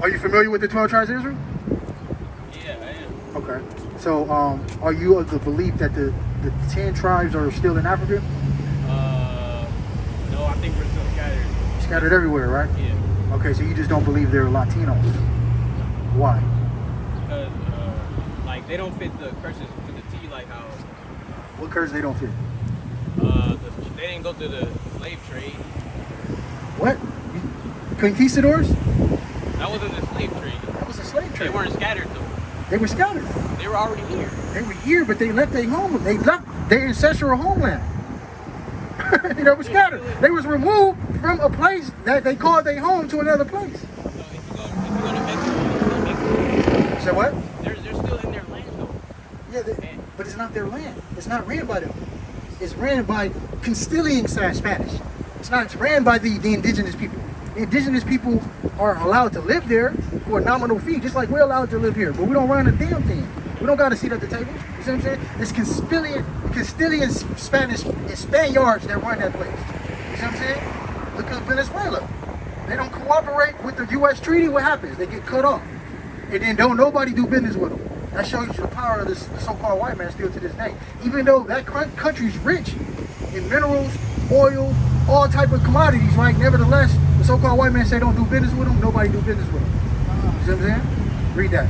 Are you familiar with the 12 tribes of Israel? Yeah, I am. Okay. So, are you of the belief that the 10 tribes are still in Africa? No, I think we're still scattered. Scattered everywhere, right? Yeah. Okay, so you just don't believe they're Latinos. Why? Because, like, they don't fit the curses to the T, like how... What curse they don't fit? They didn't go through the slave trade. What? Conquistadors? That wasn't the slave trade. That was a slave trade. They weren't scattered, though. They were scattered. They were already here. They were here, but they left their home. They left their ancestral homeland. They were scattered. They was removed from a place that they called their home to another place. So if you go to Mexico, So what? they're still in their land, though. Yeah, but it's not their land. It's not ran by them. It's ran by Castilian Spanish. It's not ran by the indigenous people. The indigenous people are allowed to live there for a nominal fee, just like we're allowed to live here. But we don't run a damn thing. We don't got a seat at the table. You see what I'm saying? It's Castilian Spanish and Spaniards that run that place. You see what I'm saying? Look at Venezuela. They don't cooperate with the U.S. treaty. What happens? They get cut off. And then don't nobody do business with them. That shows you the power of this so-called white man still to this day. Even though that country's rich in minerals, oil, all type of commodities, right? Nevertheless, the so-called white man say don't do business with them. Nobody do business with them. You see what I'm saying? Read that.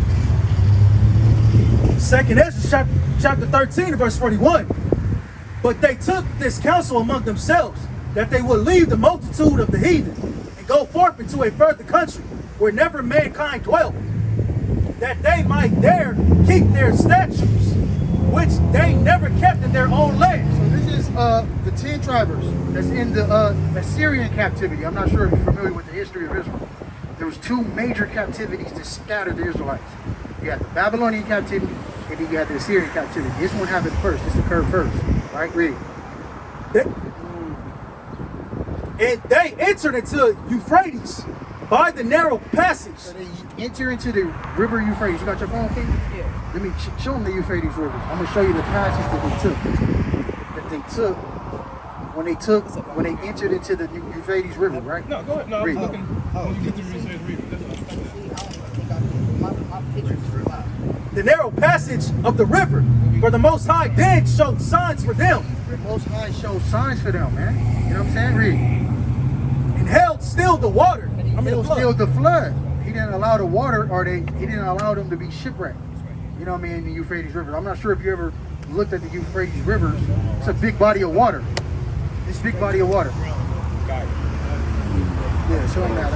Second Ezra chapter 13, verse 41. But they took this counsel among themselves, that they would leave the multitude of the heathen and go forth into a further country where never mankind dwelt, that they might there keep their statutes, which they never kept in their own land. So this is the 10 tribers that's in the Assyrian captivity. I'm not sure if you're familiar with the history of Israel. There was two major captivities that scattered the Israelites. You had the Babylonian captivity, and then you had the Assyrian captivity. This one happened first. This occurred first. Right? Read. And they entered into Euphrates by the narrow passage. So they enter into the river Euphrates. You got your phone, King? Yeah. Let me show them the Euphrates River. I'm gonna show you the passage that they took. When they entered into the Euphrates River, right? No, go ahead. No, Read. I'm looking. When you get through Euphrates River, that's The narrow passage of the river, for the Most High did show signs for them. The Most High showed signs for them, man. You know what I'm saying? Read. And held still the water. It was still the flood. He didn't allow the water, he didn't allow them to be shipwrecked. You know what I mean? In the Euphrates River. I'm not sure if you ever looked at the Euphrates River. It's a big body of water. This big body of water. Yeah, show them that,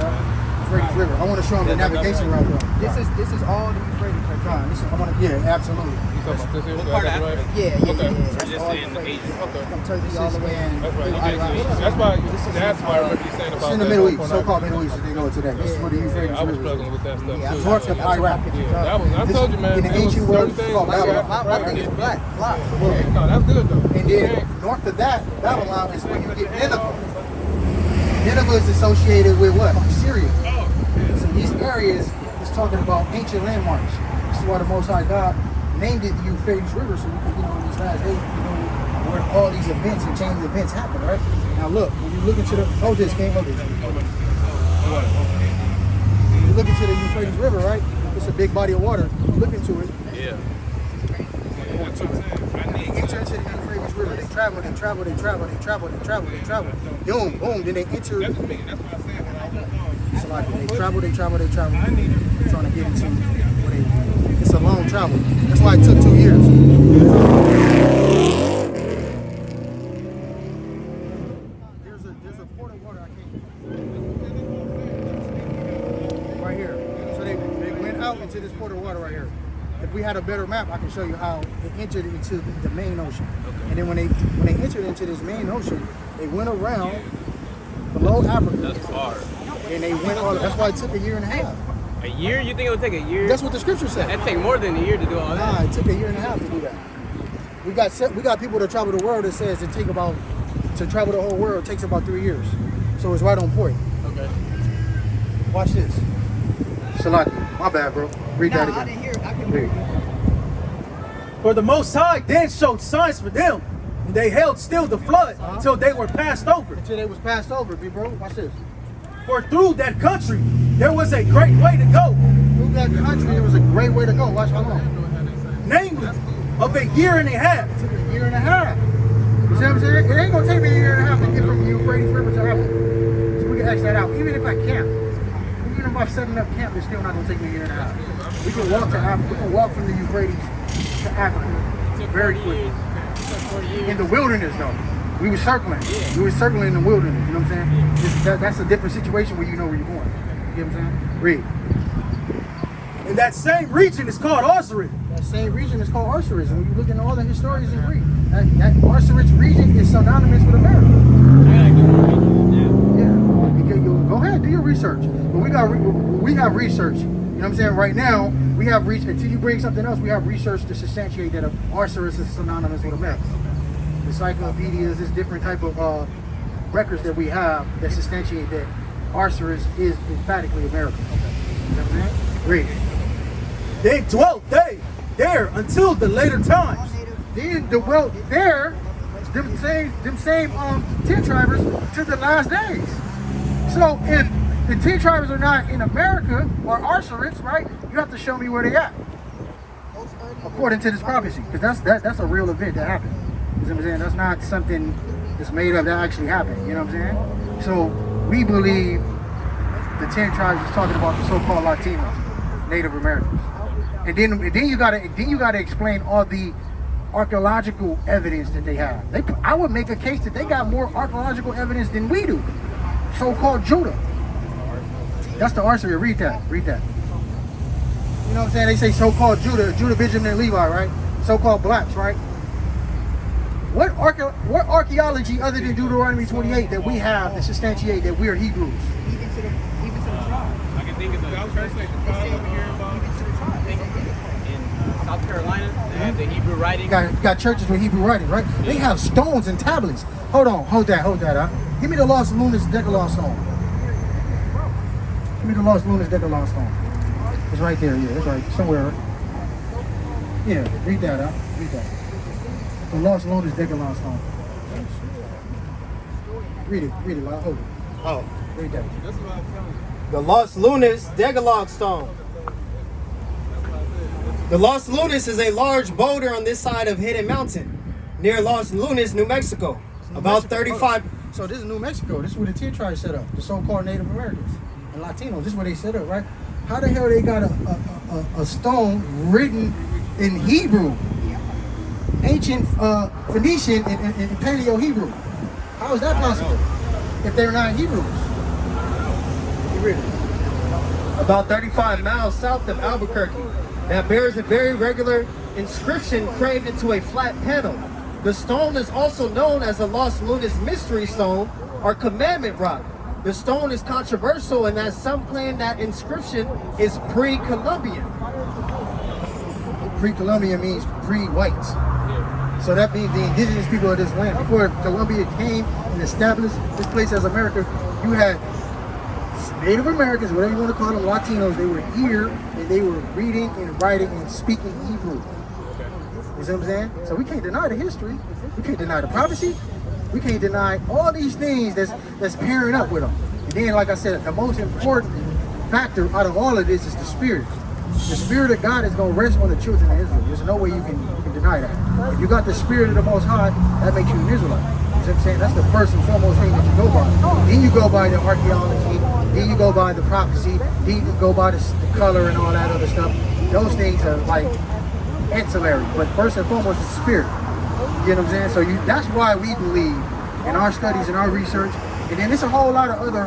Euphrates River. I want to show them the navigation route, though. This is all the Euphrates right John, absolutely. You talking about this here? What part of Right? Africa? Yeah. We're That's just all in Euphrates. Asia. Okay. From Turkey all the way in. That's right. through Iraq. That's why I remember you saying about It's in the that Middle whole East, part so-called of Africa. Middle East, as they know it today. This is where the Euphrates I was River struggling is. with that stuff Yeah, too. North of Iraq. Yeah, that was, I told you, man. In the it was ancient world, certain it's called things. Babylon. My thing is black. Yeah, no, that's good though. And then north of that, Babylon is where you get Nineveh. Nineveh is associated with what? Syria. So these areas is talking about ancient landmarks. This is why the Most High God named it the Euphrates River, so we can, in these last days, where all these events and chain events happen, right? Now look, when you look into the, when you look into the Euphrates River, right? It's a big body of water. You look into it. Yeah. They enter into the Euphrates River. They travel. Boom, boom. Then they enter. It's like they travel. Trying to get into where they. It's a long travel. That's why it took 2 years. There's a port of water I can't. Right here. So they went out into this port of water right here. If we had a better map, I can show you how they entered into the main ocean. Okay. And then when they entered into this main ocean, they went around below Africa. That's far. And they went all. That's why it took a year and a half. A year? You think it would take a year? That's what the scripture said. It'd take more than a year to do all that. Nah, it took a year and a half to do that. We got people that travel the world that says to travel the whole world takes about 3 years. So it's right on point. Okay. Watch this. Salaki. My bad, bro. Read that again. I didn't hear. I couldn't hear you. For the Most High then showed signs for them, and they held still the flood until they were passed over. Until they was passed over, big bro. Watch this. For through that country there was a great way to go, Through that country, it was a great way to go. Watch how long? namely of a year and a half. A year and a half. You see what I'm saying? It ain't gonna take me a year and a half to get from the Euphrates River to Africa. So we can X that out. Even if I camp, even if I'm setting up camp, it's still not gonna take me a year and a half. We can walk to Africa. We can walk from the Euphrates to Africa very quickly. In the wilderness, though, we were circling. We were circling in the wilderness. You know what I'm saying? That's a different situation where you know where you're going. You know what I'm saying? Read. And that same region is called Osiris. That same region is called Osiris, and when you look at all the historians agree that Osiris region is synonymous with America. Yeah, because go ahead, do your research. But we have research. You know what I'm saying? Right now, we have research. Until you bring something else, we have research to substantiate that Osiris is synonymous with America. Encyclopedias, this different type of records that we have that substantiate that Osiris is emphatically American. You know what I'm saying? Read. They dwelt there until the later times. Then dwelt there, them same 10 tribers to the last days. So if the 10 tribes are not in America or Osiris, right? You have to show me where they at, according to this prophecy, because that's a real event that happened. You know what I'm saying? That's not something that's made up. That actually happened. You know what I'm saying? So we believe the 10 tribes is talking about the so-called Latinos, Native Americans. And then you gotta explain all the archaeological evidence that they have. I would make a case that they got more archaeological evidence than we do. So-called Judah. That's the Arsaria. Read that. You know what I'm saying? They say so-called Judah, Benjamin, and Levi, right? So-called blacks, right? What archaeology other than Deuteronomy 28 that we have that substantiate that we're Hebrews? Even to the tribe. I can think of the church over here in South Carolina. They have the Hebrew writing. Got churches with Hebrew writing, right? They have stones and tablets. Hold that. Give me the Los Lunas Decalogue stone. Give me the Los Lunas Decalogue stone. It's right there, yeah, it's right somewhere. Yeah, read that out. Read that. The Los Lunas Decalogue stone. Read it, loud. Hold it. Oh, Read that. the Los Lunas Decalogue stone. The Los Lunas is a large boulder on this side of Hidden Mountain, near Los Lunas, New Mexico. About 35. So this is New Mexico. This is where the 10 tribes set up. The so-called Native Americans and Latinos. This is where they set up, right? How the hell they got a stone written in Hebrew, ancient Phoenician and Paleo Hebrew? How is that possible if they're not Hebrews? You read it. About 35 miles south of Albuquerque, that bears a very regular inscription craved into a flat panel. The stone is also known as the Los Lunas Mystery Stone or Commandment Rock. The stone is controversial in that some claim that inscription is pre-Columbian. Pre-Columbian means pre-whites. So that means the indigenous people of this land. Before Columbia came and established this place as America, you had Native Americans, whatever you want to call them, Latinos. They were here and they were reading and writing and speaking Hebrew. You see what I'm saying? So we can't deny the history. We can't deny the prophecy. We can't deny all these things that's pairing up with them. And then, like I said, the most important factor out of all of this is the Spirit. The Spirit of God is going to rest on the children of Israel. There's no way you can deny that. If you got the Spirit of the Most High, that makes you an Israelite. You see what I'm saying? That's the first and foremost thing that you go by. Then you go by the archaeology. Then you go by the prophecy. Then you go by the color and all that other stuff. Those things are like ancillary. But first and foremost is the Spirit. You know what I'm saying? So that's why we believe in our studies and our research. And then there's a whole lot of other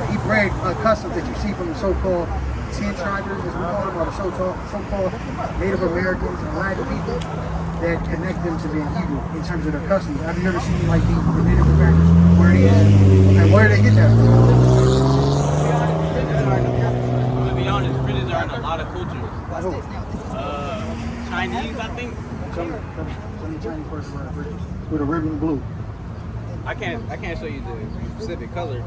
Hebraic customs that you see from the so-called 10 tribers, as we call them, or the so-called Native Americans and black people that connect them to being Hebrew in terms of their customs. Have you ever seen like the Native Americans? Where it is? And where do they get that from? To be honest, fringes are in a lot of cultures. Chinese, I think. Some Chinese person wearing fringes with a ribbon blue. I can't show you the specific color.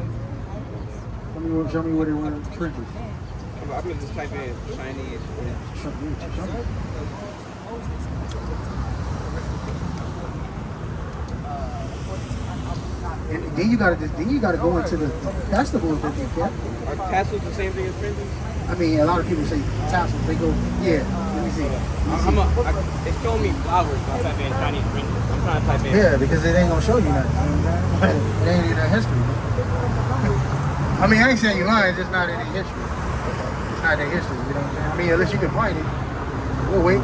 Show me where they wear fringes. I could just type in Chinese. And then you gotta go into the festivals that they kept. Are tassels the same thing as fringes? I mean, a lot of people say tassels. They go, yeah. Let me see. It's showing me flowers, so I'm typing in Chinese fringes. I'm trying to type in. Yeah, because it ain't gonna show you nothing. It ain't in their history. I mean, I ain't saying you lying. It's just not in their history. It's not in their history. You know what I'm saying? I mean, unless you can find it. We'll wait.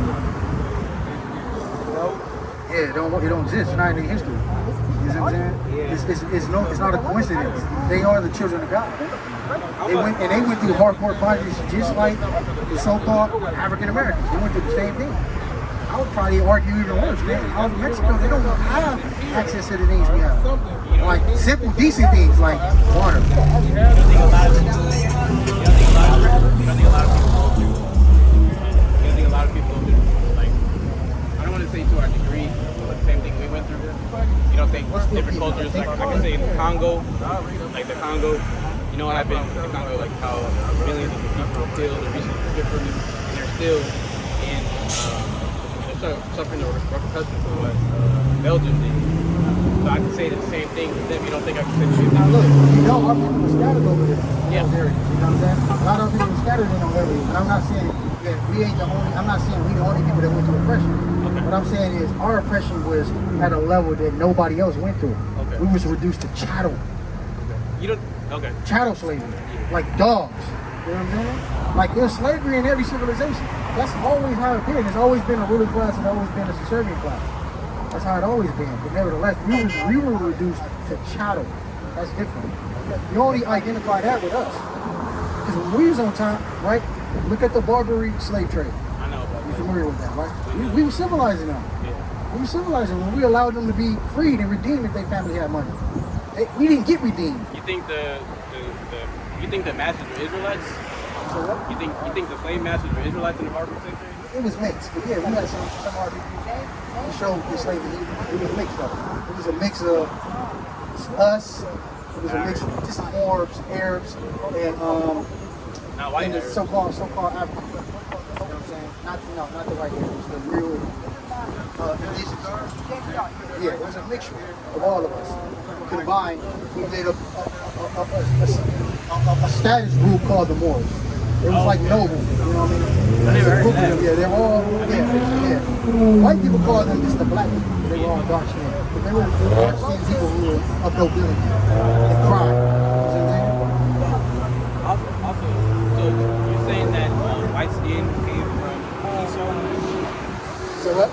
Yeah, it don't exist. It's not in their history. You know what I'm saying? It's not a coincidence. They are the children of God. They went through hardcore bondage just like the so-called African Americans. They went through the same thing. I would probably argue even worse, man. Out in Mexico, they don't have access to the things we have. Like simple, decent things like water. I don't want to say to our degree, but the same thing we went through. You don't think different cultures, like I can say in the Congo, you know what happened in the Congo, like how millions of people were killed and differently, and they're still in, they're suffering the repercussions of what Belgium did. So I can say the same thing to them. You don't think I can say the same thing? Now look, you know our people were scattered over there. Yeah. Those areas, you know what I'm saying? A lot of people were scattered in those areas. And I'm not saying that we ain't the only, I'm not saying we the only people that went through oppression. Okay. What I'm saying is our oppression was at a level that nobody else went through. Okay. We was reduced to chattel. You don't, okay. Chattel slavery. Like dogs. You know what I'm saying? Like there's slavery in every civilization. That's always how it's been. It's always been a ruling class and always been a subservient class. That's how it always been. But nevertheless, we were reduced to chattel. That's different. You only identify that with us. Because when we was on top, right? Look at the Barbary slave trade. I know. You're familiar with that, right? We were civilizing them. Yeah. We were civilizing them. We allowed them to be freed and redeemed if their family had money. We didn't get redeemed. You think the masters were Israelites? So what? You think the slave masters were Israelites in the Barbary slave trade? It was mixed, but yeah, we had some of our people who showed the slave It was mixed up. It was a mix of us. It was a mix of just Arabs, and Not white and the Arabs. so-called Africans. You know what I'm saying? Not the white Arabs, the real indigenous. Yeah, it was a mixture of all of us. Combined, we made a status group called the Moors. It was like noble, you know what I mean? I never heard of that. Yeah, they were all, yeah. White people call them just the black people. They were all dark skinned. But they were dark skinned people who were of nobility and crime. You know what I'm saying? Also, so you're saying that white skin came from Esau? So what?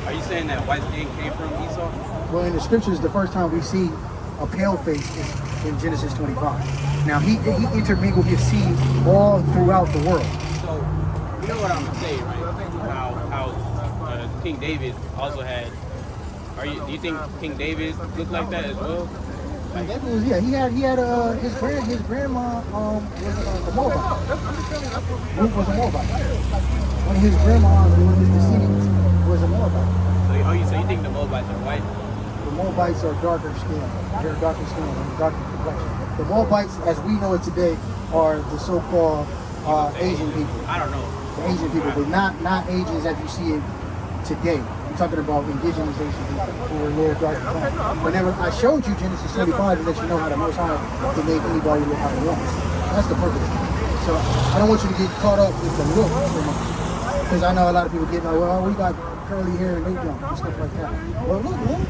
Are you saying that white skin came from Esau? Well, in the scriptures, the first time we see a pale face is in Genesis 25. Now, he intermingled his seed all throughout the world. So, you know what I'm gonna say, right? How King David also had. Do you think King David looked like that as well? Like that was, yeah, he had his grandma was a Moabite. Ruth was a Moabite. One of his grandmas who was his descendants was a Moabite. So you think the Moabites are white? The Moabites are darker skinned. They're darker skinned and darker complexion. The Moabites, as we know it today, are the so-called Asian people. I don't know. The Asian people, but not Asians as you see it today. I'm talking about indigenous Asian people who were there darker skinned. Whenever I showed you Genesis 25 to let you know how the Most High can make anybody look how he wants. That's the purpose. So I don't want you to get caught up with the look so much. Because I know a lot of people get like, well, we got curly hair and they don't and stuff like that. Well, look, man.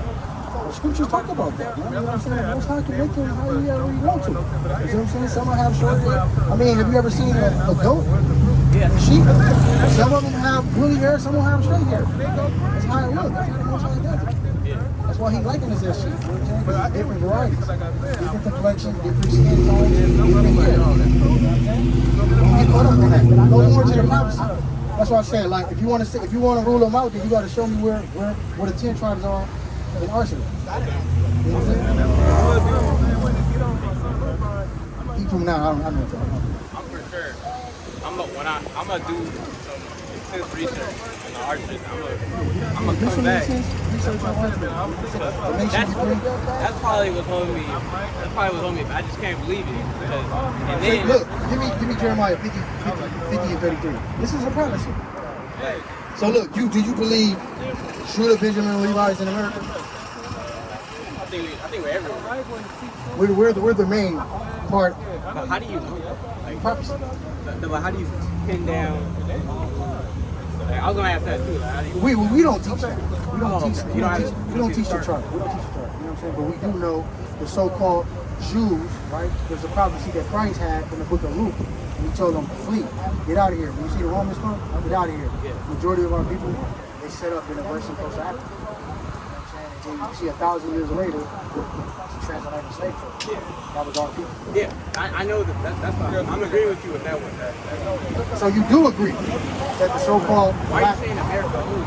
The scriptures talk about that, man. You know what I'm saying? The Most High can make them how you want to. You know what I'm saying? Some will have short hair. I mean, have you ever seen a goat? Yeah. A sheep? Some of them have woolly hair, some will have straight hair. That's how it looks. That's how the Most High does it. That's why he likened us as sheep. You know what I'm saying? Because it's different varieties. Different complexion, different skin tones, different hair. You know what I'm saying? Don't get caught up in that. Go more to the prophecy. That's why I said, like, if you want to rule them out, then you got to show me where the 10 tribes are in Arsenal. You know what I'm saying? Even from now, I don't know what you're talking about. I'm for sure. I'm gonna do some intense research in the Arches. I'm gonna come back. Research on Arsenal. That's probably what's holding me. But I just can't believe it because. And Hey, then look, give me Jeremiah 50 and 33. This is a prophecy. So look, did you believe Judah, Benjamin, and Levi is in America? think we're everywhere. We're the main part. But how do you know that? Like, Prophecy. but how do you pin down? Like, I was gonna ask that too. Like, how do you, We don't teach that. We don't Oh, teach. okay. We You don't don't teach. have- We don't teach the chart. We don't teach the chart. You know what I'm saying? But we do know the so-called Jews, right? There's a prophecy that Christ had in the book of Luke, and he told them, "Flee, get out of here." When you see the Romans come, get out of here. Majority of our people, they set up in a verse in Costa Africa. You know what I'm saying? And then you see 1,000 years later, it's a transatlantic slave trade. That was our people. yeah, I know that's fine. I'm agreeing with you with that one. So you do agree that the so-called Why are you saying America only?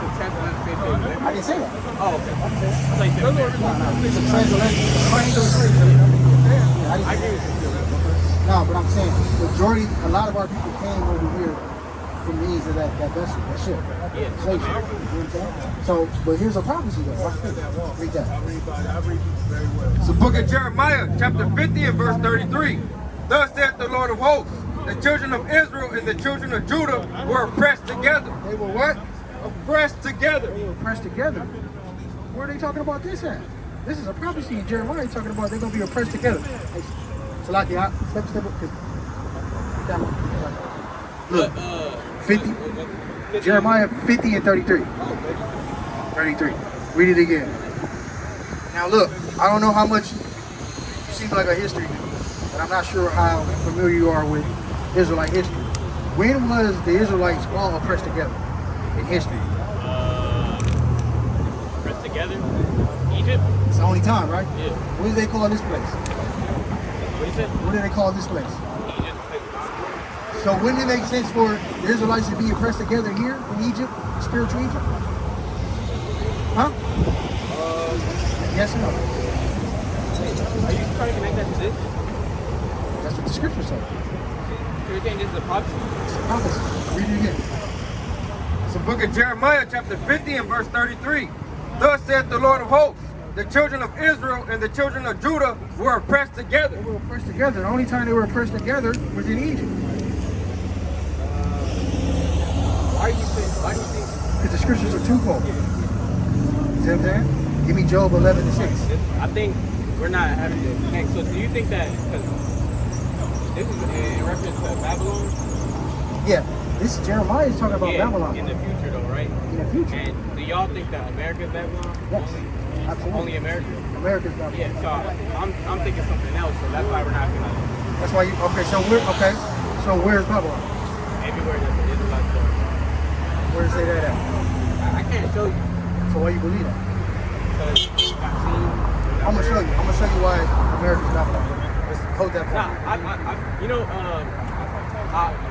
The transatlantic slave trade. I didn't say that. Oh, okay. I thought you said America. It's a transatlantic triangular slave trade. Yeah, I I didn't agree say with you. that. No, but I'm saying majority, a lot of our people came over here from means of that vessel, that ship. Yeah. Slave ship. You know what I'm saying? So, but here's a prophecy though. Watch this. Read that. It's the book of Jeremiah, chapter 50 and verse 33. Thus saith the Lord of hosts, the children of Israel and the children of Judah were oppressed together. They were what? Oppressed together. They were pressed together. Where are they talking about this at? This is a prophecy in Jeremiah talking about they're going to be oppressed together. Hey, Salaki, step up. Look, 50. Jeremiah 50 and 33. 33. Read it again. Now look, I don't know how much you seem like a history dude, but I'm not sure how familiar you are with Israelite history. When was the Israelites all oppressed together in history? Pressed together. Egypt. It's the only time, right? Yeah. What do they call this place? What you said? What do they call this place? Egypt. So when did it make sense for the Israelites to be oppressed together here in Egypt, spiritual Egypt? Huh? Yes or no? Are you trying to connect that to this? That's what the scriptures say. So you're saying this is a prophecy? It's a prophecy. Read it again. It's the book of Jeremiah, chapter 50 and verse 33. Thus saith the Lord of hosts, the children of Israel and the children of Judah were oppressed together. They were oppressed together. The only time they were oppressed together was in Egypt. Why do you think? Because the scriptures are twofold. You see what I'm saying? Give me Job 11 and 6. I think we're not having to connect. So do you think that, because this is in reference to Babylon? Yeah, this Jeremiah is talking about Yeah, Babylon. in the future though, right? In the future. And do y'all think that America is Babylon? Yes, absolutely. Only America? America's Babylon. Yeah, so I'm thinking something else, so that's why we're not gonna, That's why you, okay, so where's Babylon? everywhere that the Israelites are. Where does it say that at? I can't show you, So why you believe that? because I've seen. I'm gonna show you. I'm gonna show you why America's Babylon. Let's hold that Nah, point. you know,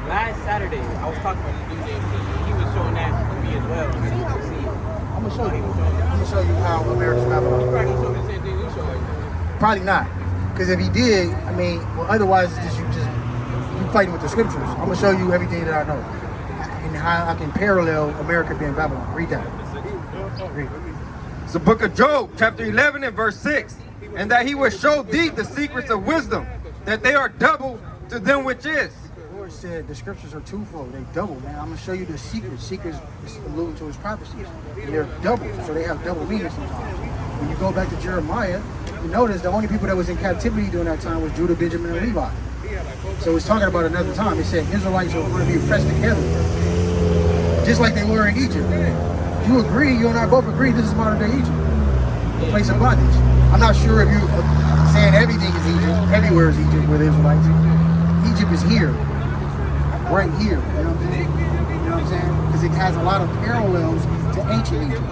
last Saturday I was talking with this dude named P. He was showing that to me as well. And you can see. I'm gonna show you. I'm gonna show you how America's He Babylon. probably gonna show me the same thing you showed. Probably not, because if he did, I mean, well, otherwise it's you fighting with the scriptures. I'm gonna show you everything that I know and how I can parallel America being Babylon. Read that. Read. It's the book of Job, chapter 11 and verse 6. And that he will show thee the secrets of wisdom, that they are double to them which is. The Lord said the scriptures are twofold. They double, man. I'm gonna show you the secrets. Secrets is alluding to his prophecies. And they're double, so they have double meanings sometimes. When you go back to Jeremiah, you notice the only people that was in captivity during that time was Judah, Benjamin, and Levi. So it's talking about another time. It said Israelites are going to be pressed together, just like they were in Egypt. You agree, you and I both agree, this is modern day Egypt, a place of bondage. I'm not sure if you're saying everything is Egypt, everywhere is Egypt with Israelites. Egypt is here, right here, you know what I'm saying? You know what I'm saying? Because it has a lot of parallels to ancient Egypt.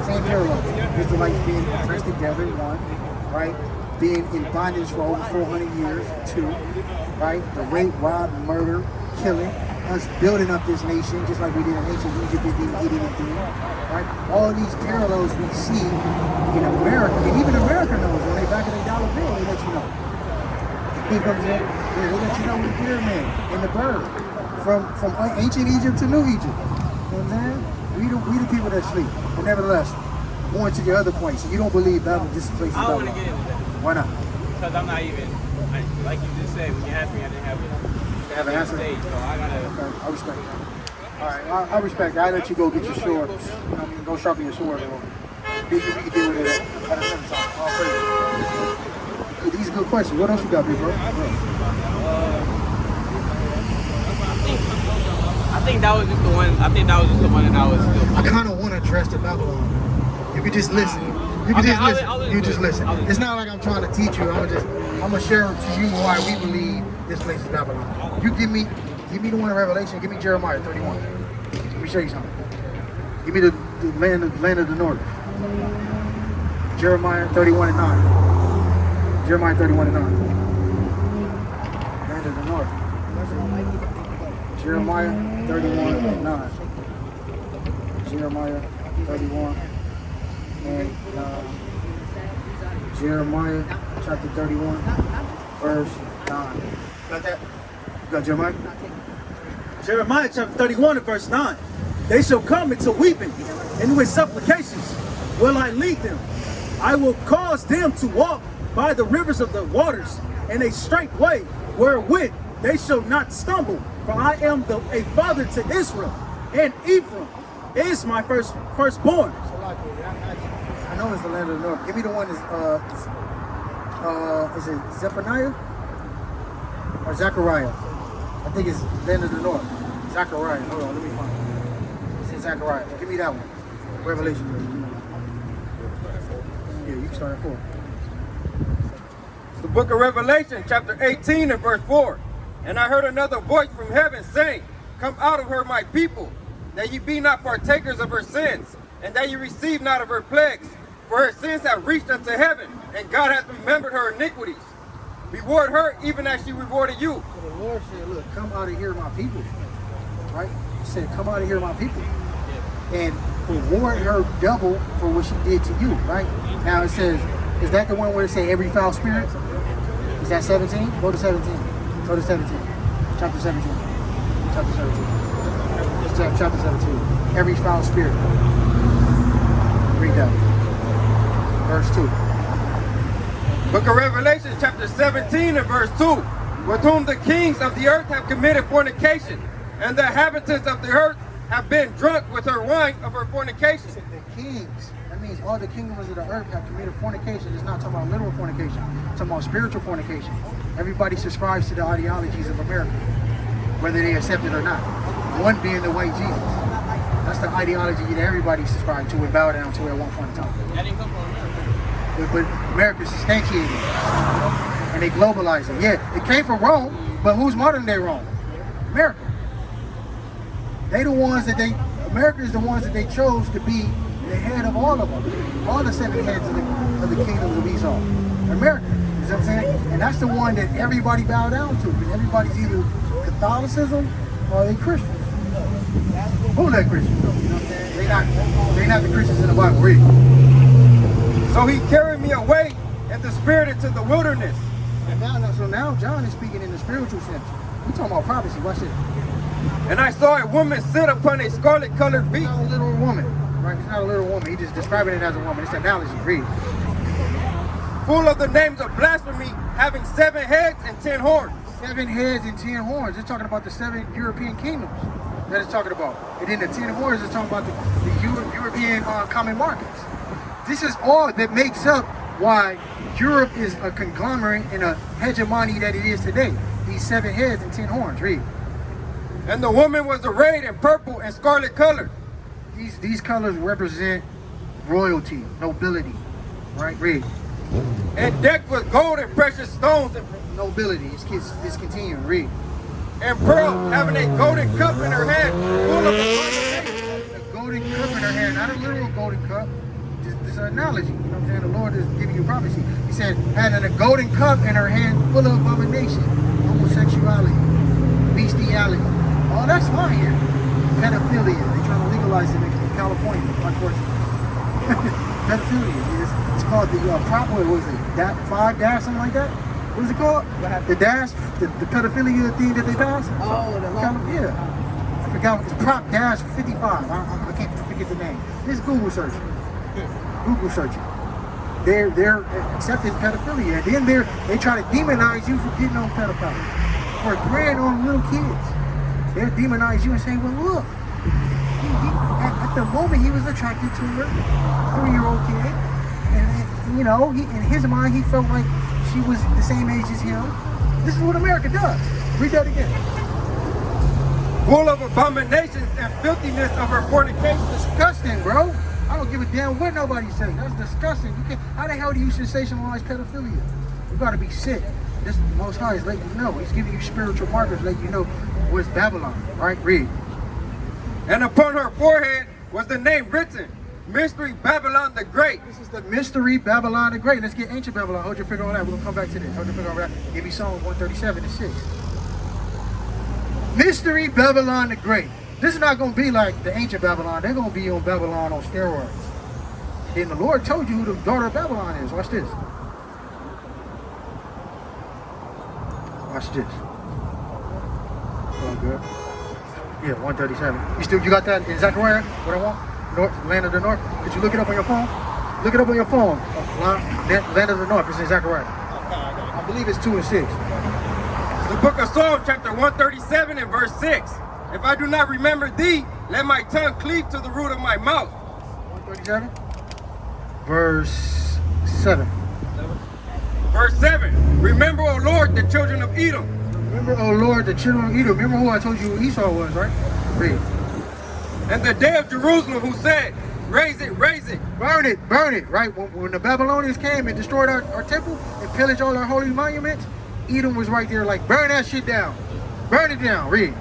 Same parallels. Israelites being pressed together, one, right? Being in bondage for over 400 years, two, right? The rape, rob, murder, killing, us building up this nation just like we did in ancient Egypt and didn't eat anything, right? All these parallels we see in America, and even America knows when they back of their dollar bill, they let you know. You know what I'm saying? Yeah, they let you know with the pyramid and the bird from ancient Egypt to New Egypt. You know what I'm saying? We the people that sleep. But nevertheless, going to your other points, you don't believe Babylon, this place is I don't Babylon. want to get into that Why not? because I'm not even, like you just said, when you asked me, I didn't have Have an answer? stage, so I gotta. Okay, I respect that. All right, I respect that. I let you go get your sword. You know what I mean? Go sharpen your sword. we can deal with it at another time. All praise. These are good questions. What else you got, big bro? I think that was just the one. I think that was just the one that I was still. I kind of want to address the Babylon. You could just listen. You could Okay, just listen. You just listen. I'll It's not like I'm trying to teach you. I'm gonna share to you why we believe this place is Babylon. You give me the one in Revelation. Give me Jeremiah 31. Let me show you something. Give me the land of the north. Jeremiah 31 and 9. Jeremiah 31 and 9. Land of the north. Jeremiah 31 and 9. Jeremiah 31 and 9. Jeremiah chapter 31, verse 9. Got that? You got Jeremiah? Jeremiah chapter 31 and verse 9. They shall come into weeping, and with supplications will I lead them. I will cause them to walk by the rivers of the waters in a straight way, wherewith they shall not stumble. For I am a father to Israel, and Ephraim is my firstborn. I know it's the land of the north. Give me the one is it Zephaniah or Zechariah? I think it's land of the north. Zechariah. Hold on, let me find it. It's Zechariah. Give me that one. Revelation. Yeah, you can start at 4. The book of Revelation, chapter 18 and verse 4. And I heard another voice from heaven saying, Come out of her, my people, that ye be not partakers of her sins, and that ye receive not of her plagues. For her sins have reached unto heaven, and God hath remembered her iniquities. Reward her even as she rewarded you. So the Lord said, look, come out of here, my people. Right? He said, come out of here, my people. And reward her double for what she did to you, right? Now it says, is that the one where it say every foul spirit? Is that 17? Go to 17. Go to 17. Chapter 17. Chapter 17. Chapter 17. Every foul spirit. Read that. Verse 2. Book of Revelation, chapter 17 and verse 2. With whom the kings of the earth have committed fornication, and the inhabitants of the earth have been drunk with her wine of her fornication. The kings, that means all the kingdoms of the earth have committed fornication. It's not talking about literal fornication. It's talking about spiritual fornication. Everybody subscribes to the ideologies of America, whether they accept it or not. One being the white Jesus. That's the ideology that everybody subscribed to and bow down to at one point in time. That didn't come from America. But America substantiated it. And they globalized it. Yeah, it came from Rome, but who's modern day Rome? America. They the ones that America is the ones that they chose to be the head of all of them. All the 7 heads of the kingdoms of Esau. America. You know what I'm saying? And that's the one that everybody bow down to. Because everybody's either Catholicism or they Christians. Who they Christians? You know what I'm saying? They not the Christians in the Bible, read. So he carried me away in the spirit into the wilderness. So now John is speaking in the spiritual sense. We're talking about prophecy. Watch it. And I saw a woman sit upon a scarlet-colored It's beast. not a little woman, right? It's not a little woman. He's just describing it as a woman. It's an analogy. Read. Full of the names of blasphemy, having 7 heads and 10 horns. 7 heads and 10 horns. It's talking about the 7 European kingdoms that it's talking about. And then the 10 horns is talking about the European common markets. This is all that makes up why Europe is a conglomerate and a hegemony that it is today. These 7 heads and 10 horns. Read. And the woman was arrayed in purple and scarlet color. These colors represent royalty, nobility. Right? Read. And decked with gold and precious stones and Nobility. It's continuing. Read. pearl, having a golden cup in her hand, full of abominations. A golden cup in her hand, not a literal golden cup. This is an analogy. You know what I'm saying? The Lord is giving you prophecy. He said, having a golden cup in her hand full of abomination, homosexuality, bestiality. Oh, that's fine here. Pedophilia. They're trying to legalize it in California, unfortunately. Pedophilia. It's called the proper, what was it? 5 dash, something like that? What is it called? The dash, the pedophilia thing that they passed? Oh, the law. Yeah. I forgot. It's Prop Dash 55. I can't forget the name. Just Google search it. Google search it. They're accepting pedophilia, and then they try to demonize you for getting on pedophiles, for preying on little kids. They demonize you and say, well, look, I at the moment he was attracted to her 3-year-old kid, and you know, in his mind he felt like she was the same age as him. This is what America does. Read that again. Full of abominations and filthiness of her fornication. Disgusting, bro. I don't give a damn what nobody say. That's disgusting. You can't. How the hell do you sensationalize pedophilia? You gotta be sick. This the Most High is letting you know. He's giving you spiritual markers, letting you know what's Babylon. Right? Read. And upon her forehead was the name written, Mystery Babylon the Great. This is the mystery Babylon the Great. Let's get ancient Babylon. Hold your finger on that. We're gonna come back to this. Hold your finger on that. Give me Psalms 137-6. Mystery Babylon the Great. This is not gonna be like the ancient Babylon. They're gonna be on Babylon on steroids. And then the Lord told you who the daughter of Babylon is. Watch this. Watch this. Oh, good. Yeah, 137. You got that in Zechariah? What I want? North, land of the north. Could you look it up on your phone? Look it up on your phone. Land of the north. It's in Zechariah. I believe it's 2 and 6. It's the book of Psalms, chapter 137 and verse 6. If I do not remember thee, let my tongue cleave to the root of my mouth. 137. Verse 7. Verse 7. Remember, O Lord, the children of Edom. Remember, oh Lord, the children of Edom. Remember who I told you who Esau was, right? Read. And the day of Jerusalem, who said, raise it, Burn it, right? When the Babylonians came and destroyed our temple and pillaged all our holy monuments, Edom was right there like, burn that shit down. Burn it down. Read.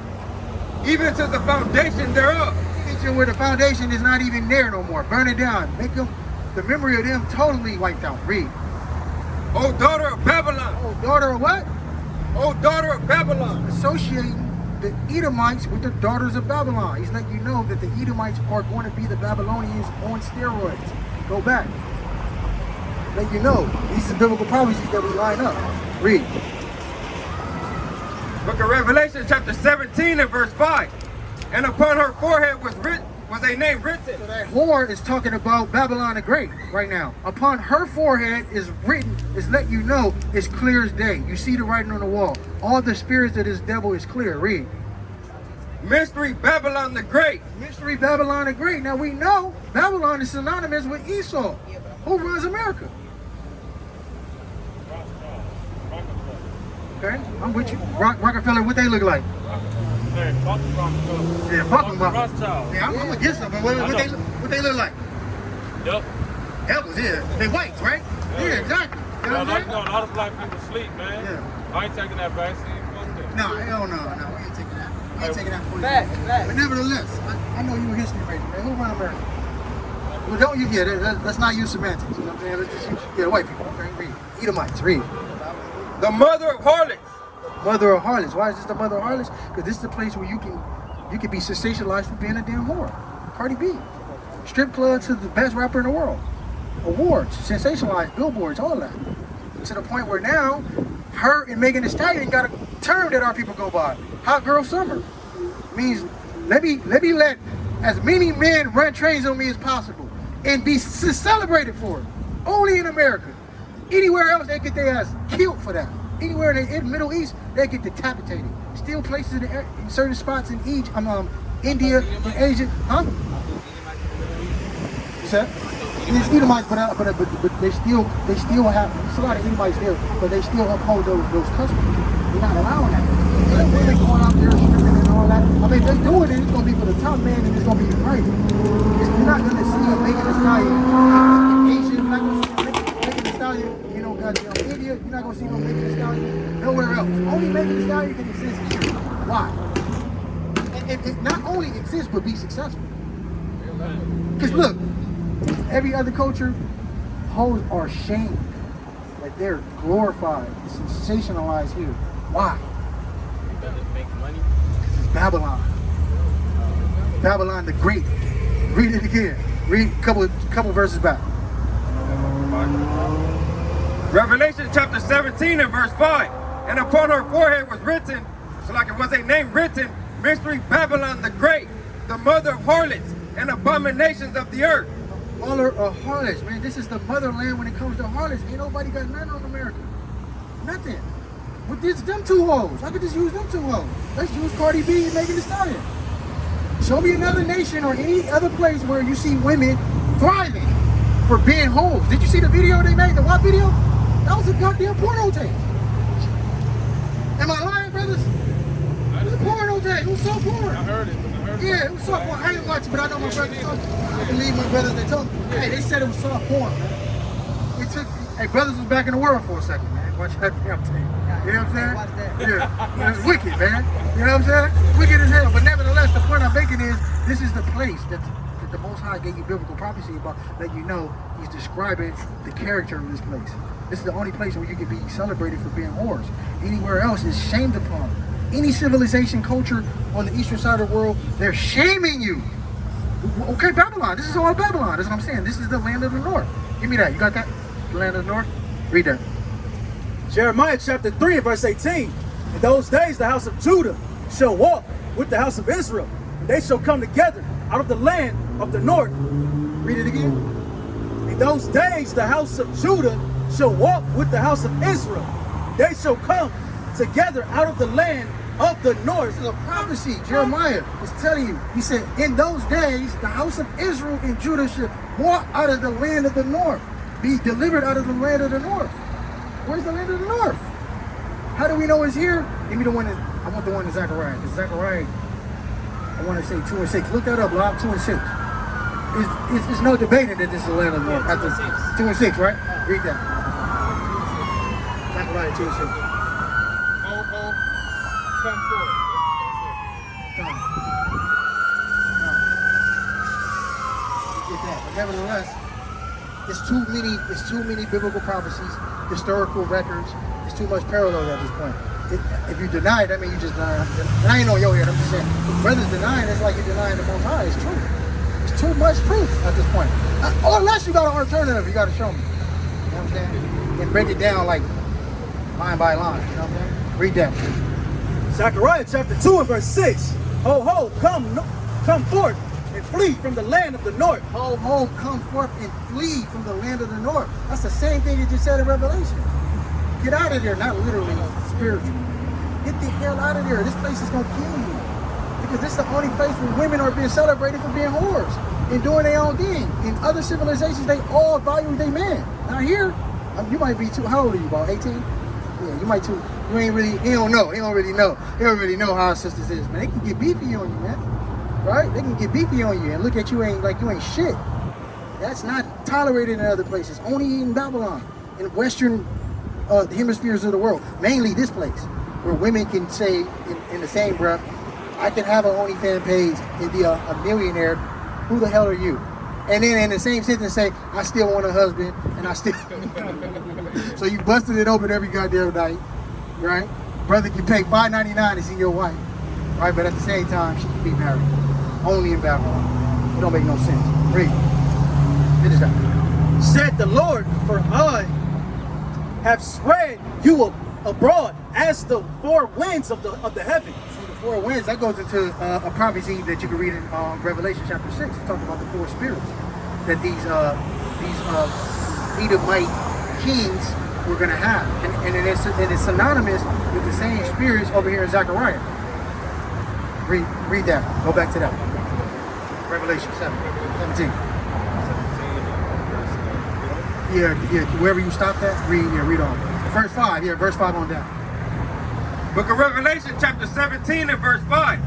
even to the foundation thereof. Even where the foundation is not even there no more. Burn it down. Make them, the memory of them totally wiped out. Read. O daughter of Babylon. Oh, daughter of what? O daughter of Babylon. Associating the Edomites with the daughters of Babylon. He's letting you know that the Edomites are going to be the Babylonians on steroids. Go back. Let you know. These are biblical prophecies that we line up. Read. Book of Revelation chapter 17 and verse 5. And upon her forehead was a name written. So that whore is talking about Babylon the Great right now. Upon her forehead is written, is let you know it's clear as day. You see the writing on the wall. All the spirits of this devil is clear. Read. Mystery Babylon the Great. Mystery Babylon the Great. Now we know Babylon is synonymous with Esau. Who runs America? Okay, I'm with you. Rockefeller, what they look like? Yeah, fuck them. Yeah, I'm against them, but what they look like? Yep. Devils, yeah. They whites, right? Yeah, exactly. You know what I'm saying? A lot of black people sleep, man. Yeah. I ain't taking that vaccine. Fuck that. No, hell no. We ain't taking that. We ain't taking that for you. Fact. But nevertheless, I know you're a history major, man. Who run America? Well, don't you get it? Let's not use semantics. You know what I'm saying? Let's just use white people. Okay, read. Edomites, read. The mother of harlots. Mother of harlots. Why is this the mother of harlots? Because this is the place where you can be sensationalized for being a damn whore. Cardi B. Strip club to the best rapper in the world. Awards, sensationalized, billboards, all that. To the point where now, her and Megan Thee Stallion got a term that our people go by. Hot girl summer. Means let me let as many men run trains on me as possible and be celebrated for it. Only in America. Anywhere else, they get their ass killed for that. Anywhere in the Middle East, they get decapitated. Still places in certain spots in Egypt, India, and Asia. Huh? What's that? It's Edomites, but they still have, there's a lot of Edomites there, but they still uphold those customs. They're not allowing that. They're going out there stripping and all that. I mean, if they're doing it, it's going to be for the top man and it's going to be right. You're not going to see a Megan Thee Stallion in Asia. You're not going to see Megan Thee Stallion, India. You're not going to see no Megan Thee Stallion nowhere else. Only Megan Thee Stallion can exist here. Why? It not only exist, but be successful. Because look, every other culture, hoes are shamed. Like they're glorified, sensationalized here. Why? Make money. This is Babylon. Babylon the Great. Read it again. Read a couple verses back. Revelation chapter 17 and verse 5. And upon her forehead was written, so like it was a name written, Mystery Babylon the Great, the mother of harlots and abominations of the earth. Mother of harlots, man. This is the motherland when it comes to harlots. Ain't nobody got nothing on America. Nothing. But it's them two hoes. I could just use them two hoes. Let's use Cardi B and Megan Thee Stallion. Show me another nation or any other place where you see women thriving for being whores. Did you see the video they made? The what video? That was a goddamn porno tape. Am I lying, brothers? It was a porno tape. It was so porn. I heard it. Yeah, it was soft porn. I didn't watch it, but I know my brothers told me. I believe my brothers, they told me. Hey, they said it was soft porn, man. It took, hey, brothers was back in the world for a second, man. Watch that damn tape. You know what I'm saying? Yeah. It was wicked, man. You know what I'm saying? Wicked as hell. But nevertheless, the point I'm making is, this is the place that the Most High gave you biblical prophecy about, that you know he's describing the character of this place. This is the only place where you can be celebrated for being whores. Anywhere else is shamed upon. Any civilization, culture on the eastern side of the world, they're shaming you. Okay, Babylon. This is all Babylon. That's what I'm saying. This is the land of the north. Give me that. You got that? The land of the north? Read that. Jeremiah chapter 3 and verse 18. In those days the house of Judah shall walk with the house of Israel, and they shall come together out of the land of the north. Read it again. In those days the house of Judah shall walk with the house of Israel. They shall come together out of the land of the north. This is a prophecy. Jeremiah is telling you. He said, in those days, the house of Israel and Judah should walk out of the land of the north. Be delivered out of the land of the north. Where's the land of the north? How do we know it's here? Give me the one that, I want the one in Zechariah. Because Zechariah, I want to say 2 and 6. Look that up, Blob, 2 and 6. It's no debating that this is the land of the north. 2 and 6, right? Read that. Zechariah 2 and 6. Come forth. Come. Get that. But nevertheless, it's too many biblical prophecies, historical records. It's too much parallel at this point. If you deny it, I mean you just deny it. And I ain't on your head. I'm just saying, if brothers denying, it's like you're denying the Most High. It's true. It's too much proof at this point. Or unless you got an alternative, you got to show me. You know what I'm saying? And break it down like line by line. You know what I'm saying? Read that. Zechariah chapter 2 and verse 6. Ho, ho, come forth and flee from the land of the north. Ho, ho, come forth and flee from the land of the north. That's the same thing you just said in Revelation. Get out of there, not literally, spiritual. Get the hell out of there. This place is going to kill you. Because this is the only place where women are being celebrated for being whores and doing their own thing. In other civilizations, they all value their man. Now here, you might be too, how old are you, about 18? Yeah, you might too. You ain't really, he don't know. He don't really know. He don't really know how our sisters is, man. They can get beefy on you, man. Right? They can get beefy on you and look at you like you ain't shit. That's not tolerated in other places. Only in Babylon, in Western hemispheres of the world. Mainly this place, where women can say in the same breath, I can have an OnlyFans page and be a millionaire. Who the hell are you? And then in the same sentence say, I still want a husband, and I still... So you busted it open every goddamn night, right? Brother can pay $5.99 to see your wife, right? But at the same time, she can be married. Only in Babylon. It don't make no sense. Read. Finish that. Said the Lord, for I have spread you abroad as the four winds of the heaven. See, the four winds, that goes into a prophecy that you can read in Revelation chapter 6. It's talking about the four spirits that these Edomite kings were going to have. And it's synonymous with the same spirits over here in Zechariah. Read that. Go back to that. Revelation 17. Yeah, wherever you stop that, read on. Verse 5, verse 5 on down. Book of Revelation, chapter 17 and verse 5.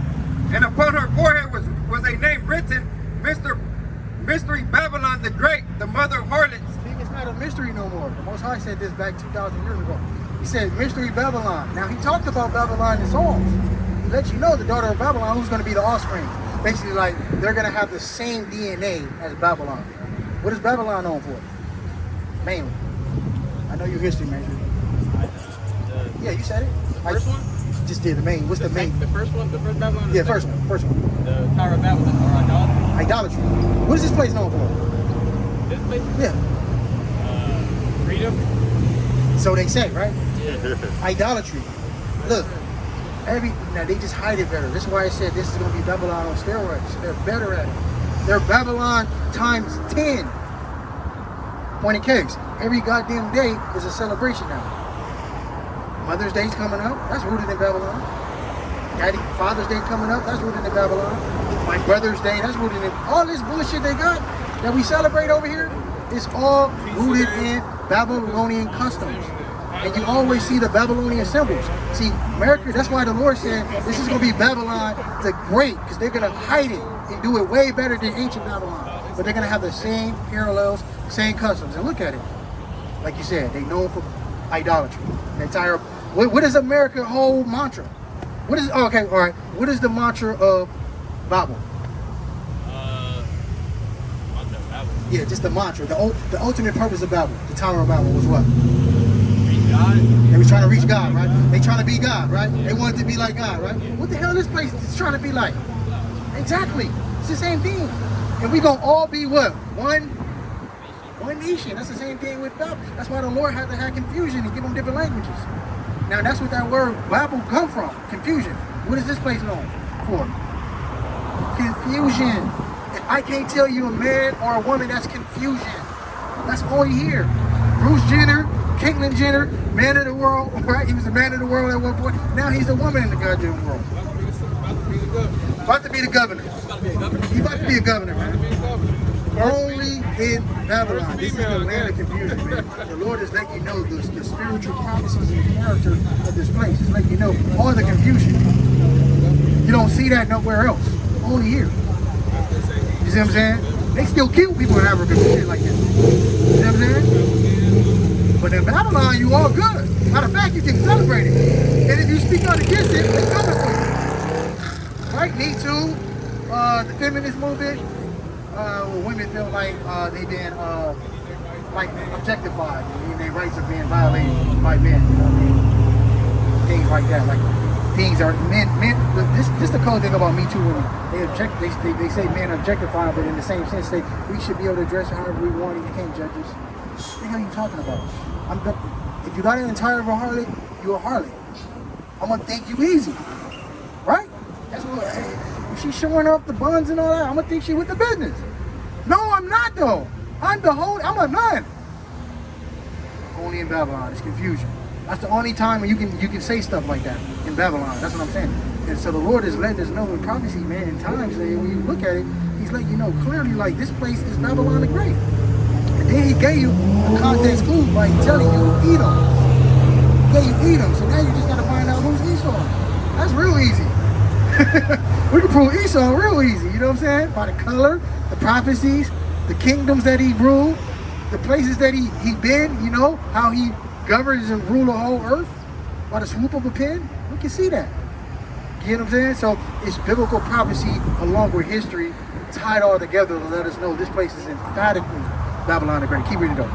And upon her forehead was a name written, Mystery Babylon the Great, the mother of harlots. See, it's not a mystery no more. The Most High said this back 2,000 years ago. He said, Mystery Babylon. Now, he talked about Babylon in Psalms. He let you know the daughter of Babylon, who's going to be the offspring. Basically, like, they're going to have the same DNA as Babylon. What is Babylon known for? Mainly. I know your history major. Yeah, you said it. The first one? Just did the main. What's the main? The first one? The first Babylon? Yeah, first one. The Tower of Babylon or idolatry? Idolatry. What is this place known for? This place? Yeah. Freedom? So they say, right? Idolatry. Look, now they just hide it better. This is why I said this is going to be Babylon on steroids. They're better at it. They're Babylon times 10. Point of case. Every goddamn day is a celebration now. Mother's Day's coming up. That's rooted in Babylon. Father's Day coming up. That's rooted in Babylon. My Brother's Day, that's rooted in all this bullshit they got that we celebrate over here. It's all rooted in Babylonian customs. And you always see the Babylonian symbols. See, America, that's why the Lord said this is going to be Babylon the Great, because they're going to hide it and do it way better than ancient Babylon. But they're going to have the same parallels, same customs. And look at it. Like you said, they known for idolatry. The entire, what is America's whole mantra? What is, oh, okay, all right. What is the mantra of Babel? Mantra of Babel. Yeah, just the mantra. The ultimate purpose of Babel, the Tower of Babel, was what? Reach God. They was trying to reach God, right? They trying to be God, right? They wanted to be like God, right? What the hell this place is trying to be like? Exactly. It's the same thing. And we gonna all be what? One nation. That's the same thing with Babel. That's why the Lord had to have confusion and give them different languages. Now that's what that word Babel come from. Confusion. What is this place known for? Confusion. If I can't tell you a man or a woman, that's confusion. That's all you hear. Bruce Jenner, Caitlyn Jenner, man of the world, right? He was a man of the world at one point. Now he's a woman in the goddamn world. About to be the governor. He's about to be a governor, man. Only in Babylon. This is the land of confusion, man. The Lord is letting you know the spiritual promises and the character of this place. It's letting you know all the confusion. You don't see that nowhere else. Only here. You see what I'm saying? They still kill people in Africa and shit like that. You see what I'm saying? But in Babylon, you all good. Matter of fact, you can celebrate it. And if you speak out against it, they coming for you. Right? Me too. The feminist movement. Women feel like they've been like objectified. I mean, their rights are being violated by men. You know what I mean? Things like that. Like things are men. This the cool thing about Me Too women. They say men objectify, but in the same sense, we should be able to dress however we want. And you can't judge us. What the hell are you talking about? If you got an entire of a harlot, you're a harlot. I'm gonna think you easy, right? That's what. If she's showing off the buns and all that, I'm gonna think she with the business. No, I'm not though. I'm a nun. Only in Babylon, it's confusion. That's the only time when you can say stuff like that in Babylon. That's what I'm saying. And so the Lord is letting us know in prophecy, man, in times that when you look at it, He's letting you know clearly, like this place is Babylon the Great. And then He gave you a context clue by telling you Edom. He gave you Edom. So now you just gotta find out who's Esau. That's real easy. We can prove Esau real easy, you know what I'm saying? By the color, the prophecies, the kingdoms that he ruled, the places that he been, you know, how he governs and rule the whole earth by the swoop of a pen. We can see that. You know what I'm saying? So it's biblical prophecy along with history tied all together to let us know this place is emphatically Babylon the Great. Keep reading though.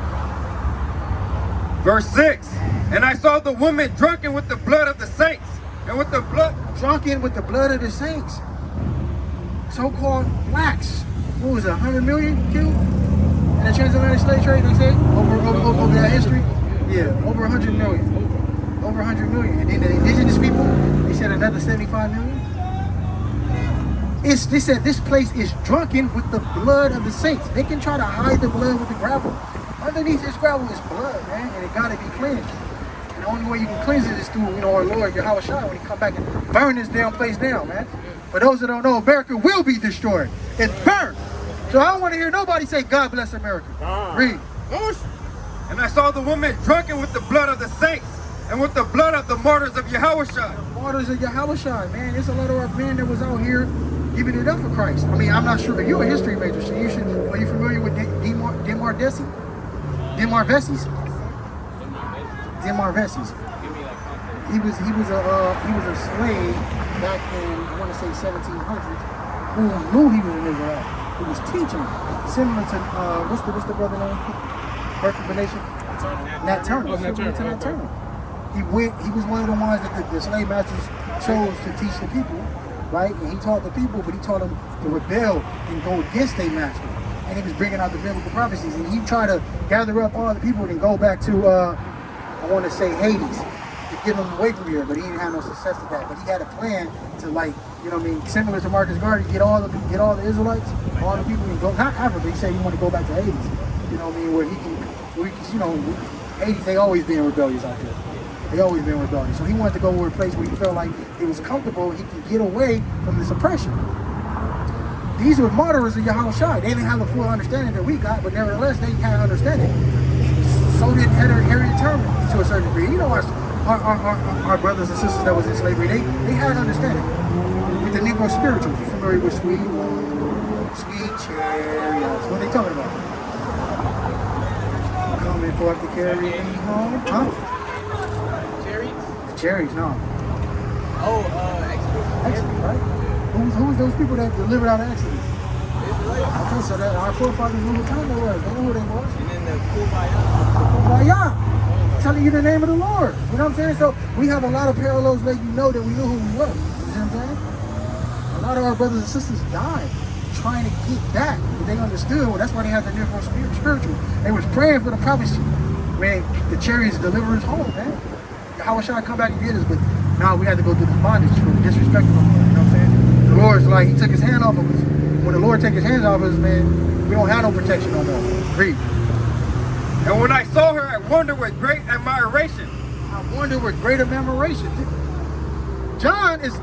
Verse 6, and I saw the woman drunken with the blood of the saints, and with the blood... Drunken with the blood of the saints. So-called blacks. What was it, 100 million killed in the transatlantic slave trade, they say? Over that history? Yeah, over 100 million. Over 100 million. And then the indigenous people, they said another 75 million. They said this place is drunken with the blood of the saints. They can try to hide the blood with the gravel. Underneath this gravel is blood, man, and it gotta be cleansed. And the only way you can cleanse it is through, you know, our Lord, Yahweh Shai, when He come back and burn this damn place down, man. For those that don't know, America will be destroyed. It's burned. So I don't want to hear nobody say, God bless America. Read. And I saw the woman drunken with the blood of the saints, and with the blood of the martyrs of Yahushua. Martyrs of Yahweh Shai, man. There's a lot of our men that was out here giving it up for Christ. I mean, I'm not sure, but you're a history major, so you should, are you familiar with Demar Vesey? Demar Vesey's? Demar Vesey's. He was a slave back in, I want to say 1700s, who knew he was an Israelite, who was teaching, similar to what's the brother name? Birth of a Nation? Nat Turner. Similar to Nat Turner. He was one of the ones that the slave masters chose to teach the people, right? And he taught the people, but he taught them to rebel and go against their master. And he was bringing out the biblical prophecies, and he tried to gather up all the people and go back to, I want to say Hades, to get them away from here, but he didn't have no success with that. But he had a plan to, like, you know what I mean, similar to Marcus Garvey, get all the Israelites, all the people, and go, not Africa, he said he wanted to go back to Hades, you know what I mean, where he can, you know, Hades, they always been rebellious out there. They always been rebellious. So he wanted to go to a place where he felt like it was comfortable, he could get away from this oppression. These were martyrs of Yahushua. They didn't have the full understanding that we got, but nevertheless, they had understanding. So did Harriet Tubman to a certain degree. You know, our brothers and sisters that was in slavery, they had understanding. With the Negro spirituals, you familiar with sweet chariots? What are they talking about? Coming forth to carry me home? Huh? Cherries? The cherries, no. Oh, Exodus, right? Who's those people that delivered out of Exodus? Okay, so that our forefathers knew what time they was. They knew who they was. and then the Kumbaya. Kumbaya. Telling you the name of the Lord. You know what I'm saying? So we have a lot of parallels letting you know that we knew who we were. You see what I'm saying? A lot of our brothers and sisters died trying to get back what they understood. Well, that's why they had the Negro spiritual. They was praying for the prophecy. Man, the chariots deliver us home, man. How should I come back and get us? But now we had to go through this bondage for the disrespect of them. You know what I'm saying? The Lord's like, he took his hand off of us. When the Lord take his hands off of us, man, we don't have no protection no more. Read. And when I saw her, I wondered with great admiration. I wonder with great admiration. John is,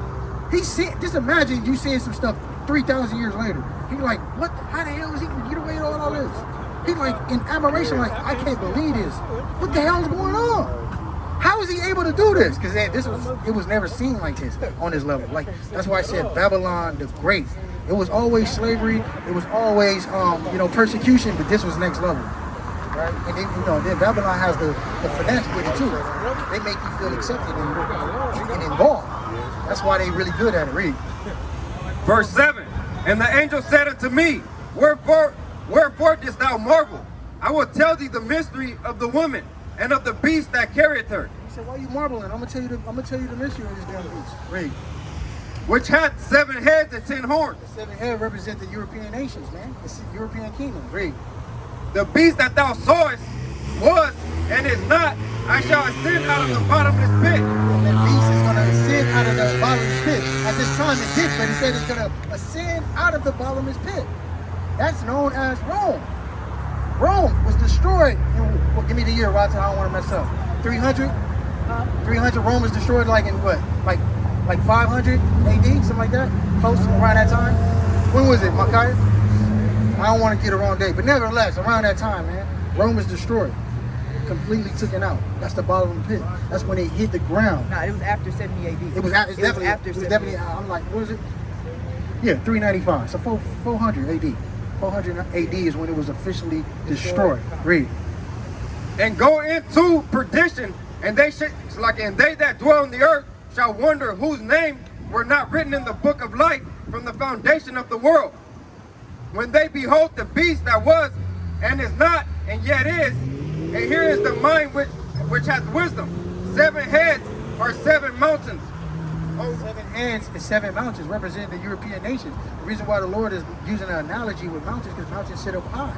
he's seeing, just imagine you seeing some stuff 3,000 years later. He's like, what, how the hell is he gonna get away with all this? He's like in admiration, like, I can't believe this. What the hell is going on? How is he able to do this? Because it was never seen like this on this level. Like, that's why I said Babylon the Great. It was always slavery. It was always, persecution, but this was next level. Right? And then, then Babylon has the finesse with it too. They make you feel accepted and involved. That's why they really good at it. Read. Verse 7. And the angel said unto me, Wherefore didst thou marvel? I will tell thee the mystery of the woman and of the beast that carrieth her. He said, why are you marveling? I'm gonna tell you the mystery of this damn beast. Read. Which hath 7 heads and 10 horns. The 7 heads represent the European nations, man. The European kingdom. Read. The beast that thou sawest was and is not, I shall ascend out of the bottomless pit. And that beast is gonna ascend out of the bottomless pit. At this time it did, but he said it's gonna ascend out of the bottomless pit. That's known as Rome. Rome was destroyed in, give me the year, Roger, I don't want to mess up. 300? 300, Rome was destroyed like in what? Like 500 AD, something like that? Close around that time? When was it, Micaiah? I don't want to get a wrong date, but nevertheless, around that time, man, Rome was destroyed. Completely taken out. That's the bottom of the pit. That's when they hit the ground. Nah, it was after 70 AD. It was definitely, I'm like, what is it? Yeah, 395, so 400 AD. 400 AD is when it was officially destroyed. Read. And go into perdition, and they that dwell on the earth shall wonder whose name were not written in the book of life from the foundation of the world. When they behold the beast that was and is not and yet is, and here is the mind which hath wisdom. 7 heads are 7 mountains. 7 heads and 7 mountains represent the European nations. The reason why the Lord is using an analogy with mountains, because mountains sit up high.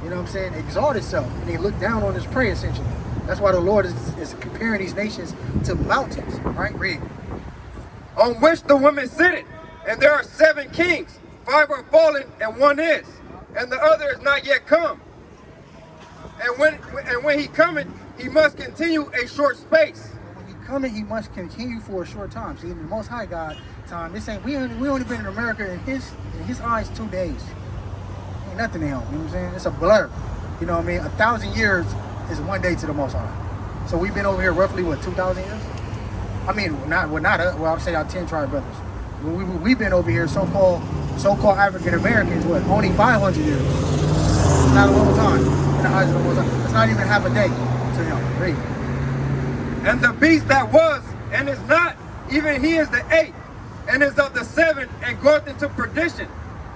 You know what I'm saying? Exalt itself, and they look down on his prey, essentially. That's why the Lord is comparing these nations to mountains. Right? Read. On which the woman sitteth, and there are 7 kings. 5 are fallen, and 1 is, and the other is not yet come. And when he cometh, he must continue a short space. When he cometh, he must continue for a short time. See, in the Most High God time, this ain't we only been in America in his eyes 2 days. Ain't nothing to him. You know what I'm saying? It's a blur. You know what I mean? 1,000 years is 1 day to the Most High. So we've been over here roughly 2,000 years. I mean, I'll say our 10 tribe brothers. We've been over here, so-called African Americans, only 500 years. It's not a long time in the eyes of the Most High. It's not even half a day to him. Read. And the beast that was and is not, even he is the 8th, and is of the 7th, and goeth into perdition.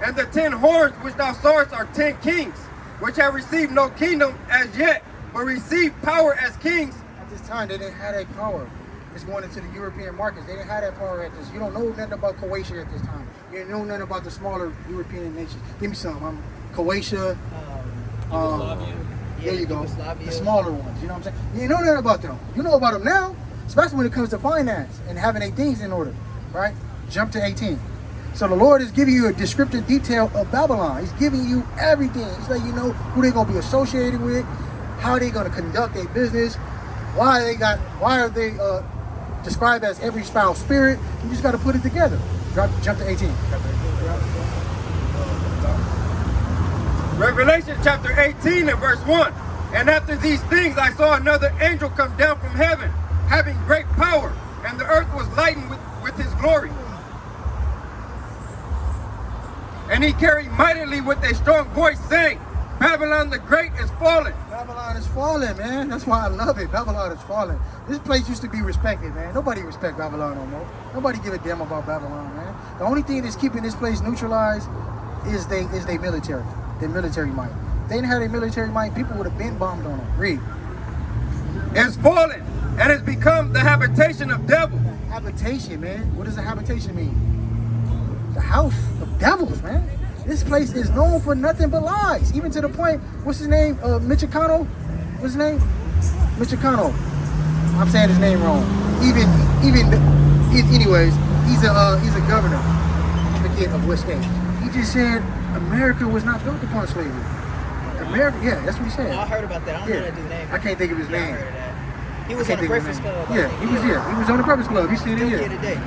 And the 10 horns which thou sawest are 10 kings, which have received no kingdom as yet, but received power as kings. At this time, they didn't have that power. It's going into the European markets. They didn't have that power at this. You don't know nothing about Croatia at this time. You don't know nothing about the smaller European nations. Give me some. Croatia. There you go. The smaller ones. You know what I'm saying? You know nothing about them. You know about them now, especially when it comes to finance and having their things in order. Right? Jump to 18. So the Lord is giving you a descriptive detail of Babylon. He's giving you everything. He's letting you know who they're going to be associated with, how they're going to conduct their business, why are they described as every foul spirit. You just got to put it together. Jump to 18. Revelation chapter 18 and verse 1. And after these things I saw another angel come down from heaven, having great power, and the earth was lightened with his glory. And he carried mightily with a strong voice, saying, Babylon the Great is fallen. Babylon is falling, man. That's why I love it. Babylon is falling. This place used to be respected, man. Nobody respect Babylon no more. Nobody give a damn about Babylon, man. The only thing that's keeping this place neutralized is their military. Their military might. If they didn't have their military might, people would have been bombed on them. Read. Is fallen, and has become the habitation of devils. Habitation, man. What does a habitation mean? The house of devils, man. This place is known for nothing but lies. Even to the point, what's his name? Michicano? What's his name? Michicano. I'm saying his name wrong. Anyways, he's a governor. I forget of what state. He just said America was not built upon slavery. America, yeah, that's what he said. Oh, I heard about that. I don't know that dude's name. I can't think of his Yeah, I name. heard of that. He was on the Breakfast Club. Yeah, he was here. He was on the Breakfast Club. He said it Here here. today.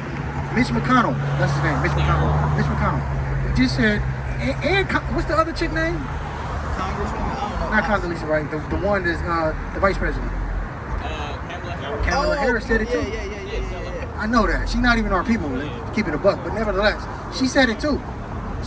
Mitch McConnell. That's his name. Mitch McConnell. Mitch McConnell. He just said, and what's the other chick name? Congresswoman. I don't know. Not Condoleezza Rice. The one that's the vice president. Kamala Harris said it too. Yeah. I know that. She's not even our people, keep it a buck. But nevertheless, she said it too.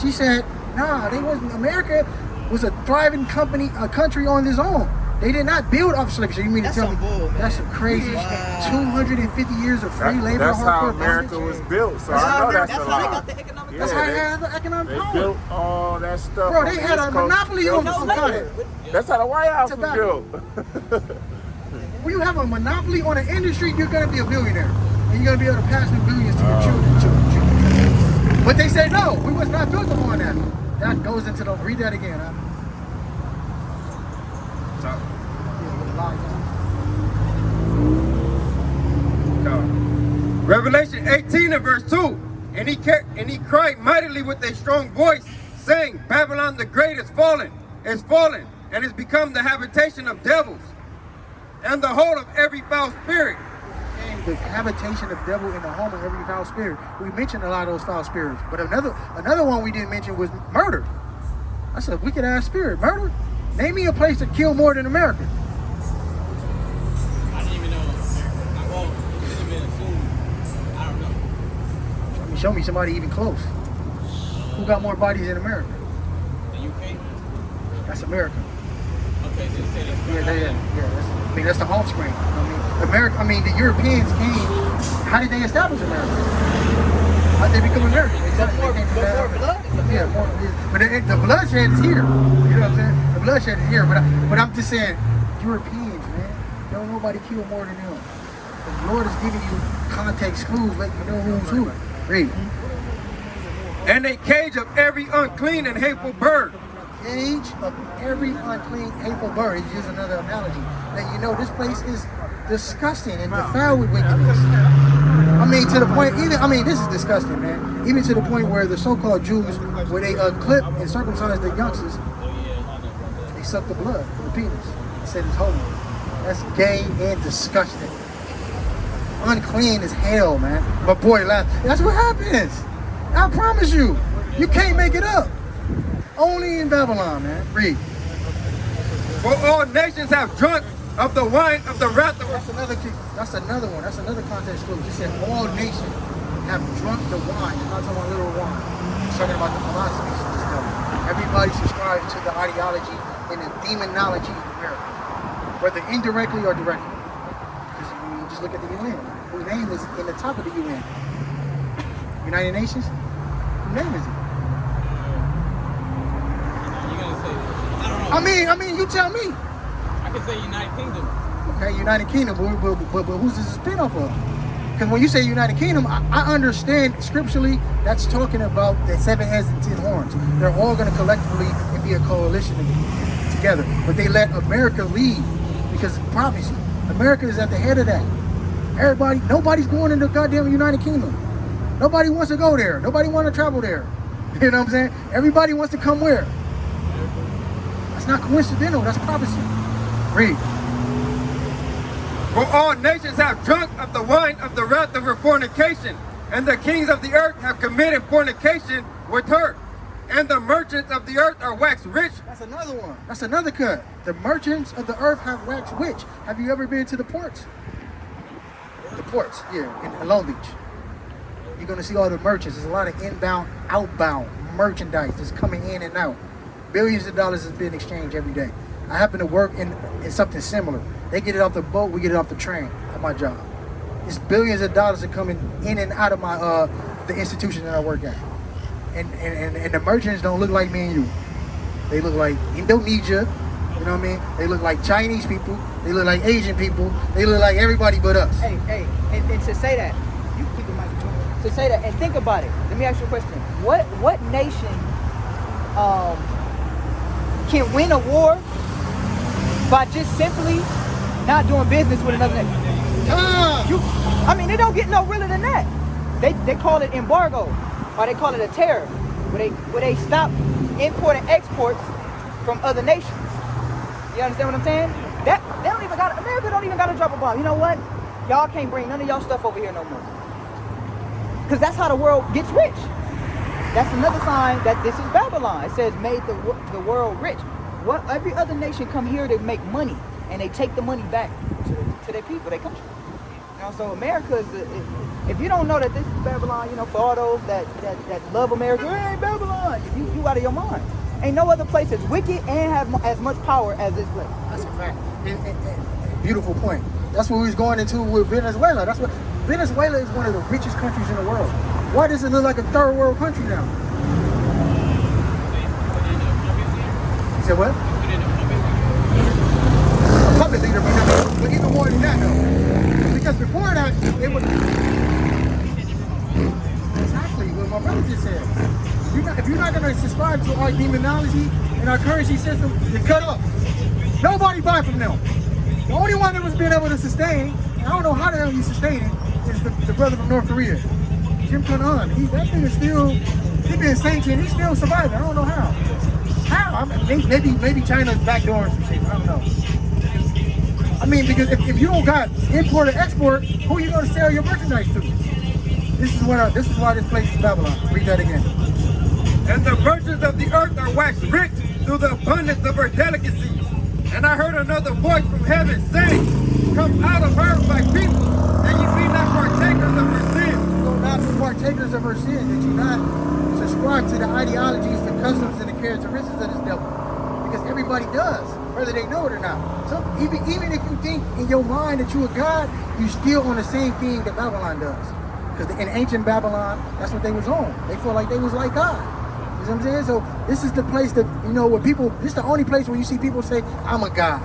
She said, nah, they wasn't. America was a thriving country on its own. They did not build off slavery. So you mean That's to tell some me bull, man. that's some crazy Wow. 250 years of free labor? That's how hardcore America bondage? was built. So That's I how know that's a they lie. got the economic That's Yeah, how they they- had the economic They power. built all that stuff. Bro, on they the had a East Coast. monopoly on No the labor. That's how the White House was Tobacco. built. When you have a monopoly on an industry, you're going to be a billionaire. And you're going to be able to pass the billions to your children. But they say, no, we was not built upon that. That goes into the, read that again. Huh? Revelation 18 and verse 2. And he cried mightily with a strong voice, saying, Babylon the Great is fallen, and is become the habitation of devils, and the whole of every foul spirit. The habitation of devil in the home of every foul spirit. We mentioned a lot of those foul spirits. But another one we didn't mention was murder. That's a wicked ass spirit. Murder? Name me a place that killed more than America. I didn't even know. Well, it should have been assumed. I don't know. Show me somebody even close. Who got more bodies in America? The UK? That's America. Okay, so you say that's Yeah. That's the offspring. The Europeans came. How did they establish America? How did they become American? Exactly. More They came from blood. that. Yeah, but the bloodshed is here. You know what I'm saying? The bloodshed is here. But I'm just saying, Europeans, man, don't nobody kill more than them. The Lord is giving you context clues, letting you know who's who. Read. And a cage of every unclean and hateful bird. Cage of every unclean, hateful bird. He's using another analogy. Let you know this place is disgusting and defiled with wickedness. To the point, this is disgusting, man. Even to the point where the so-called Jews, where they clip and circumcise their youngsters, they suck the blood from the penis. They said it's holy. That's gay and disgusting. Unclean as hell, man. But boy, that's what happens. I promise you. You can't make it up. Only in Babylon, man. Read. For all nations have drunk of the wine of the wrath of That's another one. That's another context clue. It said all nations have drunk the wine. It's not talking about literal wine. It's talking about the philosophies of this devil. Everybody subscribes to the ideology and the demonology of America, whether indirectly or directly. Because you just look at the UN. Whose name is in the top of the UN? United Nations? Whose name is it? You're gonna say, I don't know. You tell me. I can say United Kingdom. Okay, United Kingdom, but who's this a spin-off of? Because when you say United Kingdom, I understand scripturally that's talking about the 7 heads and 10 horns. They're all going to collectively and be a coalition together. But they let America lead because of prophecy. America is at the head of that. Nobody's going into the goddamn United Kingdom. Nobody wants to go there. Nobody wants to travel there. You know what I'm saying? Everybody wants to come where? That's not coincidental. That's prophecy. Read. For all nations have drunk of the wine of the wrath of her fornication, and the kings of the earth have committed fornication with her. And the merchants of the earth are waxed rich. That's another one. That's another cut. The merchants of the earth have waxed rich. Have you ever been to the ports? The ports, yeah, in Long Beach. You're gonna see all the merchants. There's a lot of inbound, outbound merchandise that's coming in and out. Billions of dollars is being exchanged every day. I happen to work in something similar. They get it off the boat, we get it off the train at my job. It's billions of dollars are coming in and out of my the institution that I work at. And the merchants don't look like me and you. They look like Indonesia, you know what I mean? They look like Chinese people. They look like Asian people. They look like everybody but us. Hey, and to say that, you keep the mic between. To say that, and think about it. Let me ask you a question. What nation can win a war by just simply not doing business with another nation? I mean, it don't get no realer than that. They call it embargo, or they call it a tariff, where they stop import and exports from other nations. You understand what I'm saying? That they don't even got America don't even got to drop a bomb. You know what? Y'all can't bring none of y'all stuff over here no more. Because that's how the world gets rich. That's another sign that this is Babylon. It says made the world rich. What every other nation come here to make money, and they take the money back to their people, their country. You know, so America is if you don't know that this is Babylon, you know, for all those that love America, it ain't Babylon. You out of your mind. Ain't no other place that's wicked and have as much power as this place. That's a fact. Beautiful point. That's what we was going into with Venezuela. That's what Venezuela is one of the richest countries in the world. Why does it look like a third world country now? You said what? A puppet leader, but even more than that though. Because before that, it was exactly what my brother just said. If you're not going to subscribe to our demonology and our currency system, you're cut off. Nobody buy from them. The only one that was being able to sustain, and I don't know how the hell he's sustaining, is the brother from North Korea, Kim Jong-un. That thing is still, he's been sanctioned, he's still surviving. I don't know how. How? I mean, maybe China's backdooring some shit. I don't know. I mean, because if you don't got import or export, who are you going to sell your merchandise to? This is why this place is Babylon. Read that again. And the merchants of the earth are waxed rich through the abundance of her delicacies. And I heard another voice from heaven saying, come out of her, my people, that you be not partakers of her sins. You not be partakers of her sins, that you not subscribe to the ideologies, the customs, and the characteristics of this devil. Because everybody does, whether they know it or not. So even if you think in your mind that you're a god, you still on the same thing that Babylon does. Because in ancient Babylon, that's what they was on. They feel like they was like God. You know what I'm saying? So this is the place that, you know, where people, this is the only place where you see people say, I'm a God.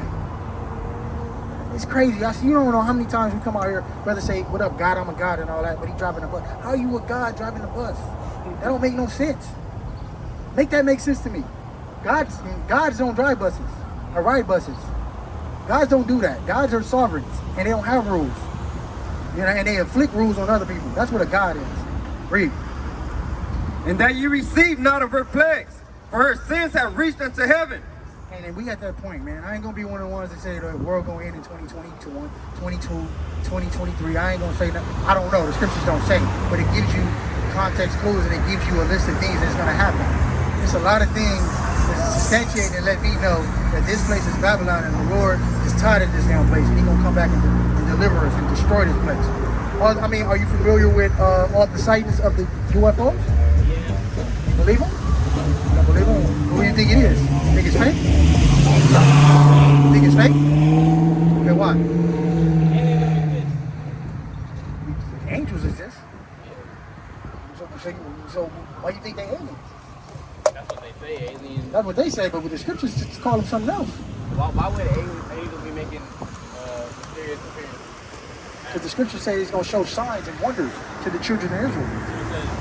It's crazy. You don't know how many times we come out here, brother say, what up, God, I'm a God and all that, but he driving the bus. How are you a God driving the bus? That don't make no sense. Make that make sense to me. Gods don't drive buses or ride buses. Gods don't do that. Gods are sovereigns and they don't have rules. You know, and they inflict rules on other people. That's what a God is. Read. And that you receive not of her plagues, for her sins have reached unto heaven. And then we at that point, man. I ain't gonna be one of the ones that say the world gonna end in 2022, 2023. I ain't gonna say nothing. I don't know. The scriptures don't say, but it gives you context clues and it gives you a list of things that's gonna happen. There's a lot of things that substantiate and let me know that this place is Babylon and the Lord is tired of this damn place and he's gonna come back and deliver us and destroy this place. I mean, are you familiar with all the sightings of the UFOs? Believe them? You don't believe them? Who do you think it is? You think it's fake? You think it's fake? Okay, why? Angels exist. So why do you think they aliens? That's what they say, aliens. That's what they say, but with the scriptures just call them something else. Why would angels be making mysterious appearances? Because the scriptures say it's going to show signs and wonders to the children of Israel.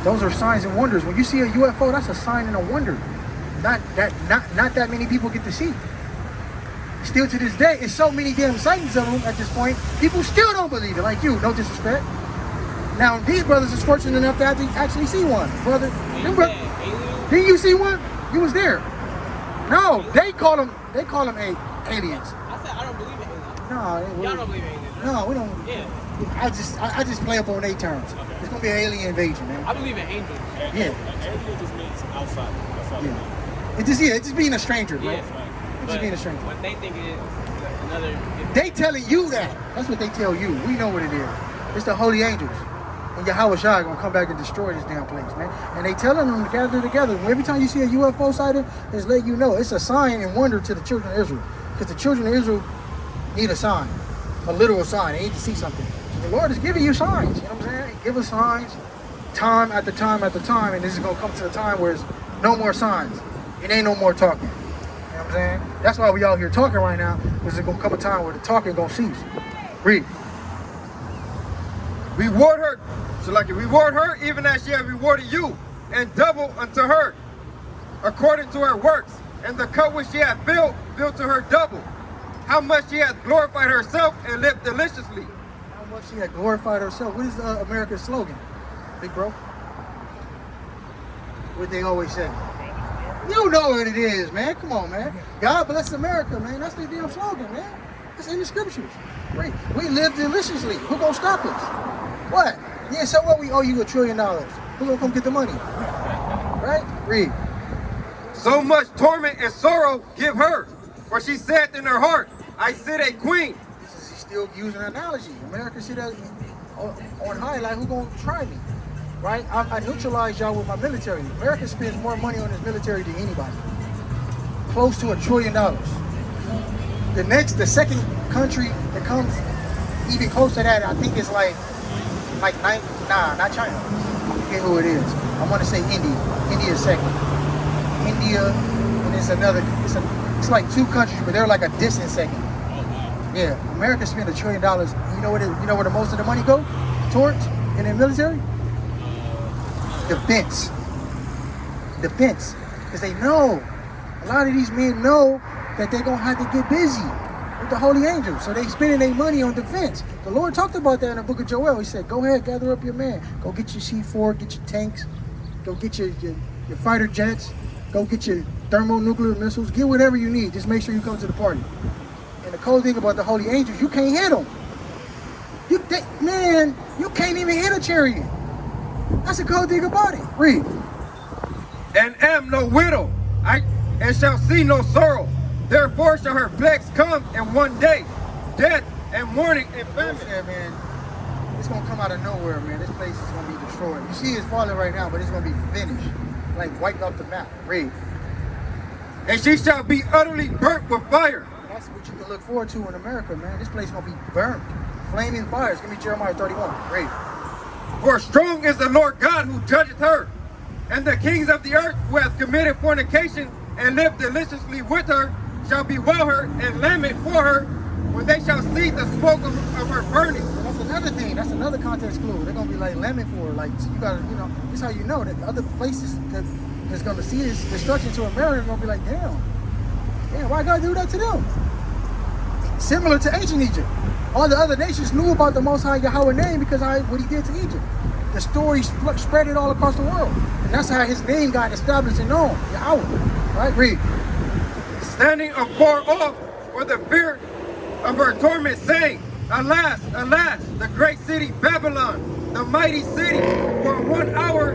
Those are signs and wonders. When you see a UFO, that's a sign and a wonder. Not that many people get to see. Still to this day, it's so many damn sightings of them at this point, people still don't believe it, like you, no disrespect. Now, these brothers is fortunate enough to actually see one. Brother, didn't you see one? You was there. No, they call them aliens. I said I don't believe in aliens. No, Y'all don't believe in aliens. No, we don't. Yeah. I just play up on their terms. It's gonna be an alien invasion, man. I believe in angels. Yeah. Alien just means outside. That's all it means. It's just being a stranger, bro. Yeah. It's just being a stranger. What they think is another. They telling you that. That's what they tell you. We know what it is. It's the holy angels. And Yahweh Shai gonna come back and destroy this damn place, man. And they telling them to gather together. Every time you see a UFO sighting, it's letting you know it's a sign and wonder to the children of Israel. Because the children of Israel need a sign, a literal sign. They need to see something. So the Lord is giving you signs. You know what I'm saying? He give us signs, time after time after time, and this is gonna come to a time where it's no more signs. It ain't no more talking. You know what I'm saying? That's why we all here talking right now, because there's gonna come a time where the talking gonna cease. Read. Reward her, so like reward her even as she has rewarded you, and double unto her, according to her works. And the cup which she hath filled, fill to her double. How much she hath glorified herself and lived deliciously. How much she had glorified herself. What is America's slogan, big bro? What they always say. You know what it is, man. Come on, man. God bless America, man. That's their damn slogan, man. It's in the scriptures. Right. We live deliciously. Who gonna stop us? What? Yeah, so what? We owe you $1 trillion. Who gonna come get the money? Right? Read. So much torment and sorrow give her, for she said in her heart, I sit a queen. This is still using an analogy. America sit on high, like who gonna try me? Right? I neutralize y'all with my military. America spends more money on its military than anybody. Close to $1 trillion. The second country that comes even close to that, I think it's like not China. I forget who it is. I want to say India. India's second. India, and it's another. It's like two countries, but they're like a distant second. Yeah, America spent $1 trillion. You know where the most of the money go towards in the military? Defense. Because they know, a lot of these men know that they're going to have to get busy with the holy angels. So they spending their money on defense. The Lord talked about that in the book of Joel. He said, go ahead, gather up your men. Go get your C4, get your tanks. Go get your fighter jets. Go get your thermonuclear missiles. Get whatever you need. Just make sure you come to the party. And the cool thing about the holy angels, you can't hit them. You can't even hit a chariot. That's the cool thing about it. Read. And am no widow, and shall see no sorrow. Therefore shall her plagues come in one day, death and mourning and famine. Yeah, man, it's gonna come out of nowhere, man. This place is gonna be destroyed. You see it's falling right now, but it's gonna be finished, like wiped off the map. Read. And she shall be utterly burnt with fire. That's what you can look forward to in America, man. This place is gonna be burnt, flaming fires. Give me Jeremiah 31. Read. For strong is the Lord God who judgeth her, and the kings of the earth who have committed fornication and lived deliciously with her shall bewail her and lament for her when they shall see the smoke of her burning. So that's another thing. That's another context clue. They're gonna be like lament for her. Like so you gotta, this is how you know that other places that's gonna see this destruction to America are gonna be like, damn, why God do that to them? Similar to ancient Egypt. All the other nations knew about the Most High Yahweh name because what he did to Egypt. The story spread it all across the world. And that's how his name got established and known, Yahweh. Right? Read. Standing afar off for the fear of her torment, saying, Alas, alas, the great city Babylon, the mighty city, for 1 hour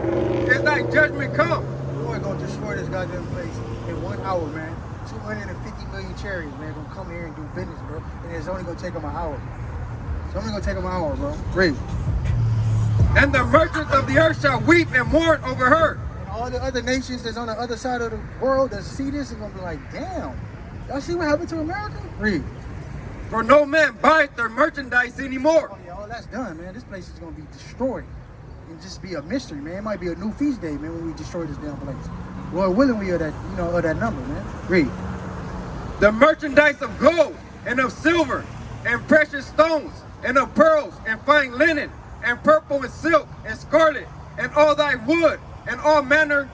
is thy judgment come. The Lord gonna destroy this goddamn place in 1 hour, man. 250 million chariots, man, gonna come here and do business, bro. And it's only gonna take them an hour. It's only gonna take them an hour, bro. Read. And the merchants of the earth shall weep and mourn over her. And all the other nations that's on the other side of the world that see this are gonna be like, damn, y'all see what happened to America? Read. For no man buyeth their merchandise anymore. Oh, yeah, all that's done, man. This place is gonna be destroyed. And just be a mystery, man. It might be a new feast day, man, when we destroy this damn place. Lord willing, we are that, of that number, man. Read. The merchandise of gold and of silver and precious stones and of pearls and fine linen and purple and silk and scarlet and all thy wood and all manner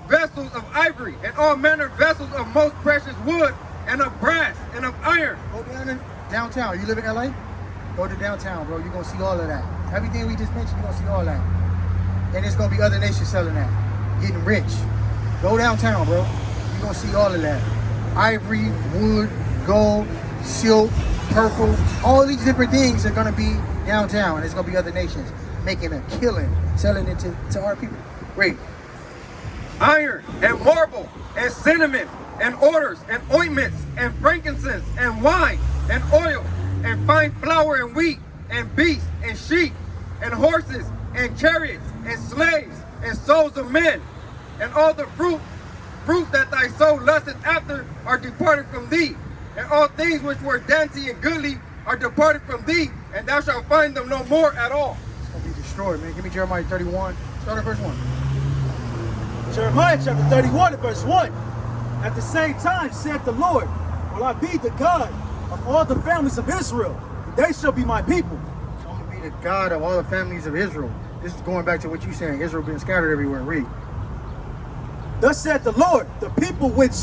vessels of ivory and all manner vessels of most precious wood and of brass and of iron. Go down in downtown. You live in LA? Go to downtown, bro. You're gonna see all of that. Everything we just mentioned, you're gonna see all that. And it's gonna be other nations selling that, getting rich. Go downtown, bro. You're gonna see all of that. Ivory, wood, gold, silk, purple, all these different things are gonna be downtown, and there's gonna be other nations making a killing, selling it to our people. Great. Iron and marble and cinnamon and odors and ointments and frankincense and wine and oil and fine flour and wheat and beasts and sheep and horses and chariots and slaves and souls of men, and all the fruit that thy soul lusteth after are departed from thee, and all things which were dainty and goodly are departed from thee, and thou shalt find them no more at all. It's gonna be destroyed, man. Give me Jeremiah 31. Start at verse 1. Jeremiah chapter 31 and verse 1. At the same time said the Lord, will I be the God of all the families of Israel, and they shall be my people. I'm gonna be the God of all the families of Israel. This is going back to what you're saying. Israel being scattered everywhere. Read. Thus said the Lord, the people which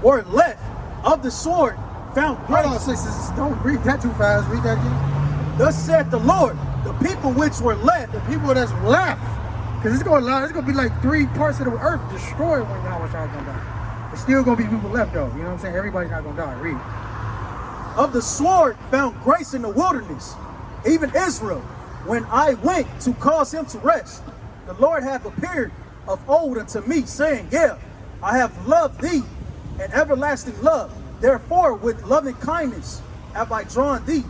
were left of the sword found Hold on, grace. sisters. Don't read that too fast. Read that again. Thus said the Lord, the people which were left. The people that's left. Because it's gonna be like 3 parts of the earth destroyed when Yahweh Shai gonna die. There's still gonna be people left though. You know what I'm saying? Everybody's not gonna die. Read. Of the sword found grace in the wilderness, even Israel, when I went to cause him to rest. The Lord hath appeared of old unto me, saying, yeah, I have loved thee, an everlasting love. Therefore, with loving kindness have I drawn thee.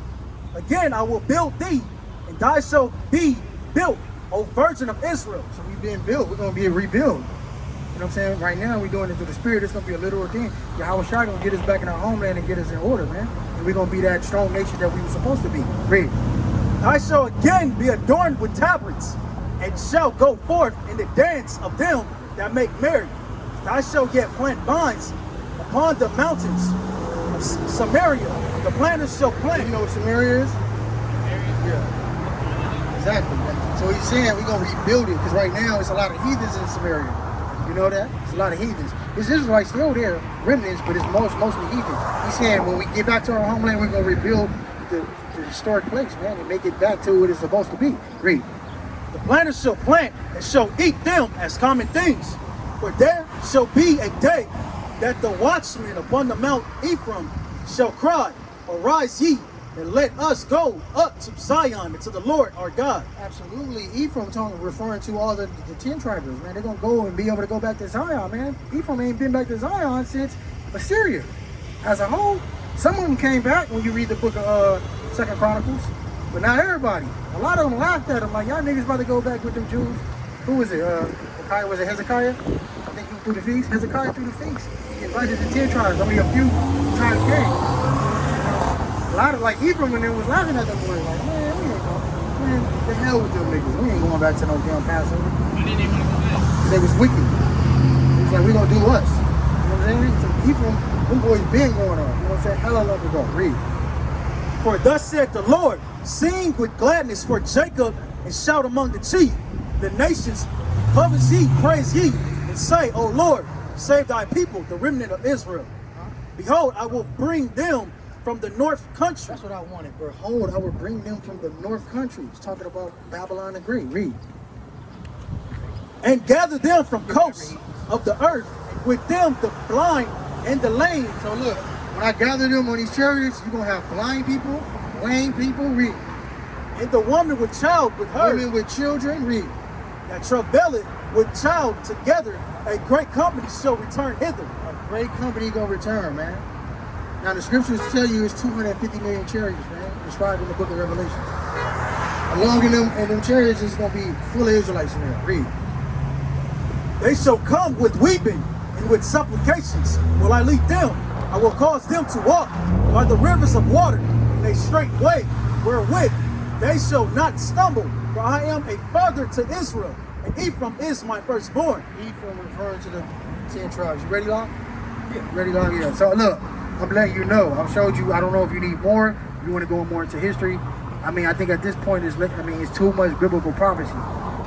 Again, I will build thee, and thou shalt be built, O Virgin of Israel. So we've been built. We're gonna be rebuilt. You know what I'm saying? Right now, we're doing it through the Spirit. It's gonna be a literal thing. Yahweh Shai gonna get us back in our homeland and get us in order, man. And we're gonna be that strong nation that we were supposed to be. Read. I shall again be adorned with tabrets, and shall go forth in the dance of them that make merry. Thou shalt yet plant vines upon the mountains of Samaria. The planters shall plant. You know what Samaria is? Yeah. Exactly. So he's saying we're gonna rebuild it because right now it's a lot of heathens in Samaria. You know that? It's a lot of heathens. It's Israelites still there, remnants, but it's mostly heathen. He's saying when we get back to our homeland, we're gonna rebuild the historic place, man, and make it back to what it's supposed to be. Read. The planters shall plant and shall eat them as common things. For there shall be a day that the watchmen upon the Mount Ephraim shall cry, arise ye, and let us go up to Zion and to the Lord our God. Absolutely. Ephraim referring to all the 10 tribes, man. They're going to go and be able to go back to Zion, man. Ephraim ain't been back to Zion since Assyria. As a whole, some of them came back when you read the book of 2nd Chronicles, but not everybody. A lot of them laughed at them, like, y'all niggas about to go back with them Jews. Who was it? Was it Hezekiah? I think he threw the feast. Hezekiah threw the feast. He invited the 10 tribes. Only a few tribes came. A lot of, like, Ephraim, when they was laughing at them, were like, man, we ain't going. Man, the hell with them niggas. We ain't going back to no damn Passover. Why didn't they want to go back? They was wicked. It was like, we gonna do us. You know what I'm saying? So Ephraim, them boys been going on. You know what I'm saying? Hella long ago. Read. For thus said the Lord, sing with gladness for Jacob and shout among the chief. The nations covet ye, praise ye, and say, O Lord, save thy people, the remnant of Israel. Behold, I will bring them from the north country. That's what I wanted. Behold, I will bring them from the north country. It's talking about Babylon and Greece. Read. And gather them from coasts of the earth, with them the blind and the lame. So look, when I gather them on these chariots, you're going to have blind people, lame people. Read. And the woman with child with her. Women with children. Read. That travaileth with child together, a great company shall return hither. A great company going to return, man. Now the scriptures tell you it's 250 million chariots, man, described in the book of Revelation. Along in them chariots is going to be full of Israelites in there. Read. They shall come with weeping and with supplications will I lead them. I will cause them to walk by the rivers of water in a straight way, wherewith they shall not stumble. For I am a father to Israel, and Ephraim is my firstborn. Ephraim referring to the 10 tribes. You ready, Long? Yeah. Ready, Long? Yeah. So look, I'm letting you know. I've showed you. I don't know if you need more. If you want to go more into history. I mean, I think at this point, it's too much biblical prophecy.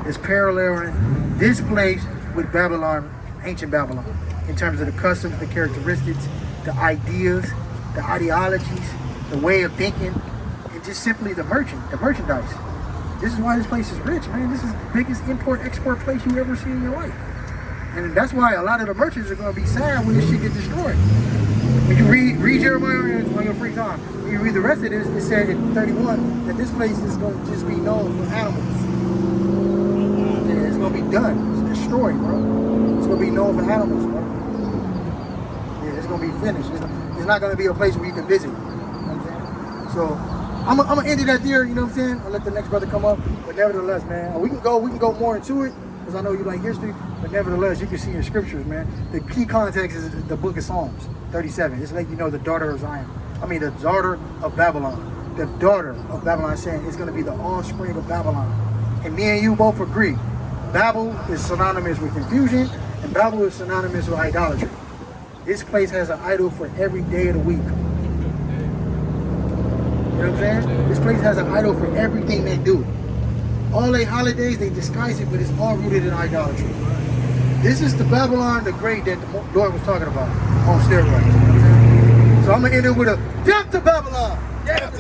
It's paralleling this place with Babylon, ancient Babylon, in terms of the customs, the characteristics, the ideas, the ideologies, the way of thinking, and just simply the merchandise. This is why this place is rich, man. This is the biggest import-export place you ever see in your life. And that's why a lot of the merchants are going to be sad when this shit gets destroyed. When you read Jeremiah on your free time, when you read the rest of this, it said in 31 that this place is going to just be known for animals. Yeah, it's going to be done. It's destroyed, bro. It's going to be known for animals, bro. Yeah, it's going to be finished. It's not going to be a place where you can visit. You know what I'm saying? So I'm going to end it at there, you know what I'm saying? I'll let the next brother come up. But nevertheless, man, we can go more into it, because I know you like history, but nevertheless, you can see in scriptures, man, the key context is the book of Psalms 37. It's like, you know, the daughter of Zion. I mean, the daughter of Babylon. The daughter of Babylon, saying it's going to be the offspring of Babylon. And me and you both agree, Babel is synonymous with confusion, and Babel is synonymous with idolatry. This place has an idol for every day of the week. You know what I'm saying? This place has an idol for everything they do. All their holidays, they disguise it, but it's all rooted in idolatry. This is the Babylon the Great that the Lord was talking about on steroids. You know what I'm saying? So I'm going to end it with a death to Babylon.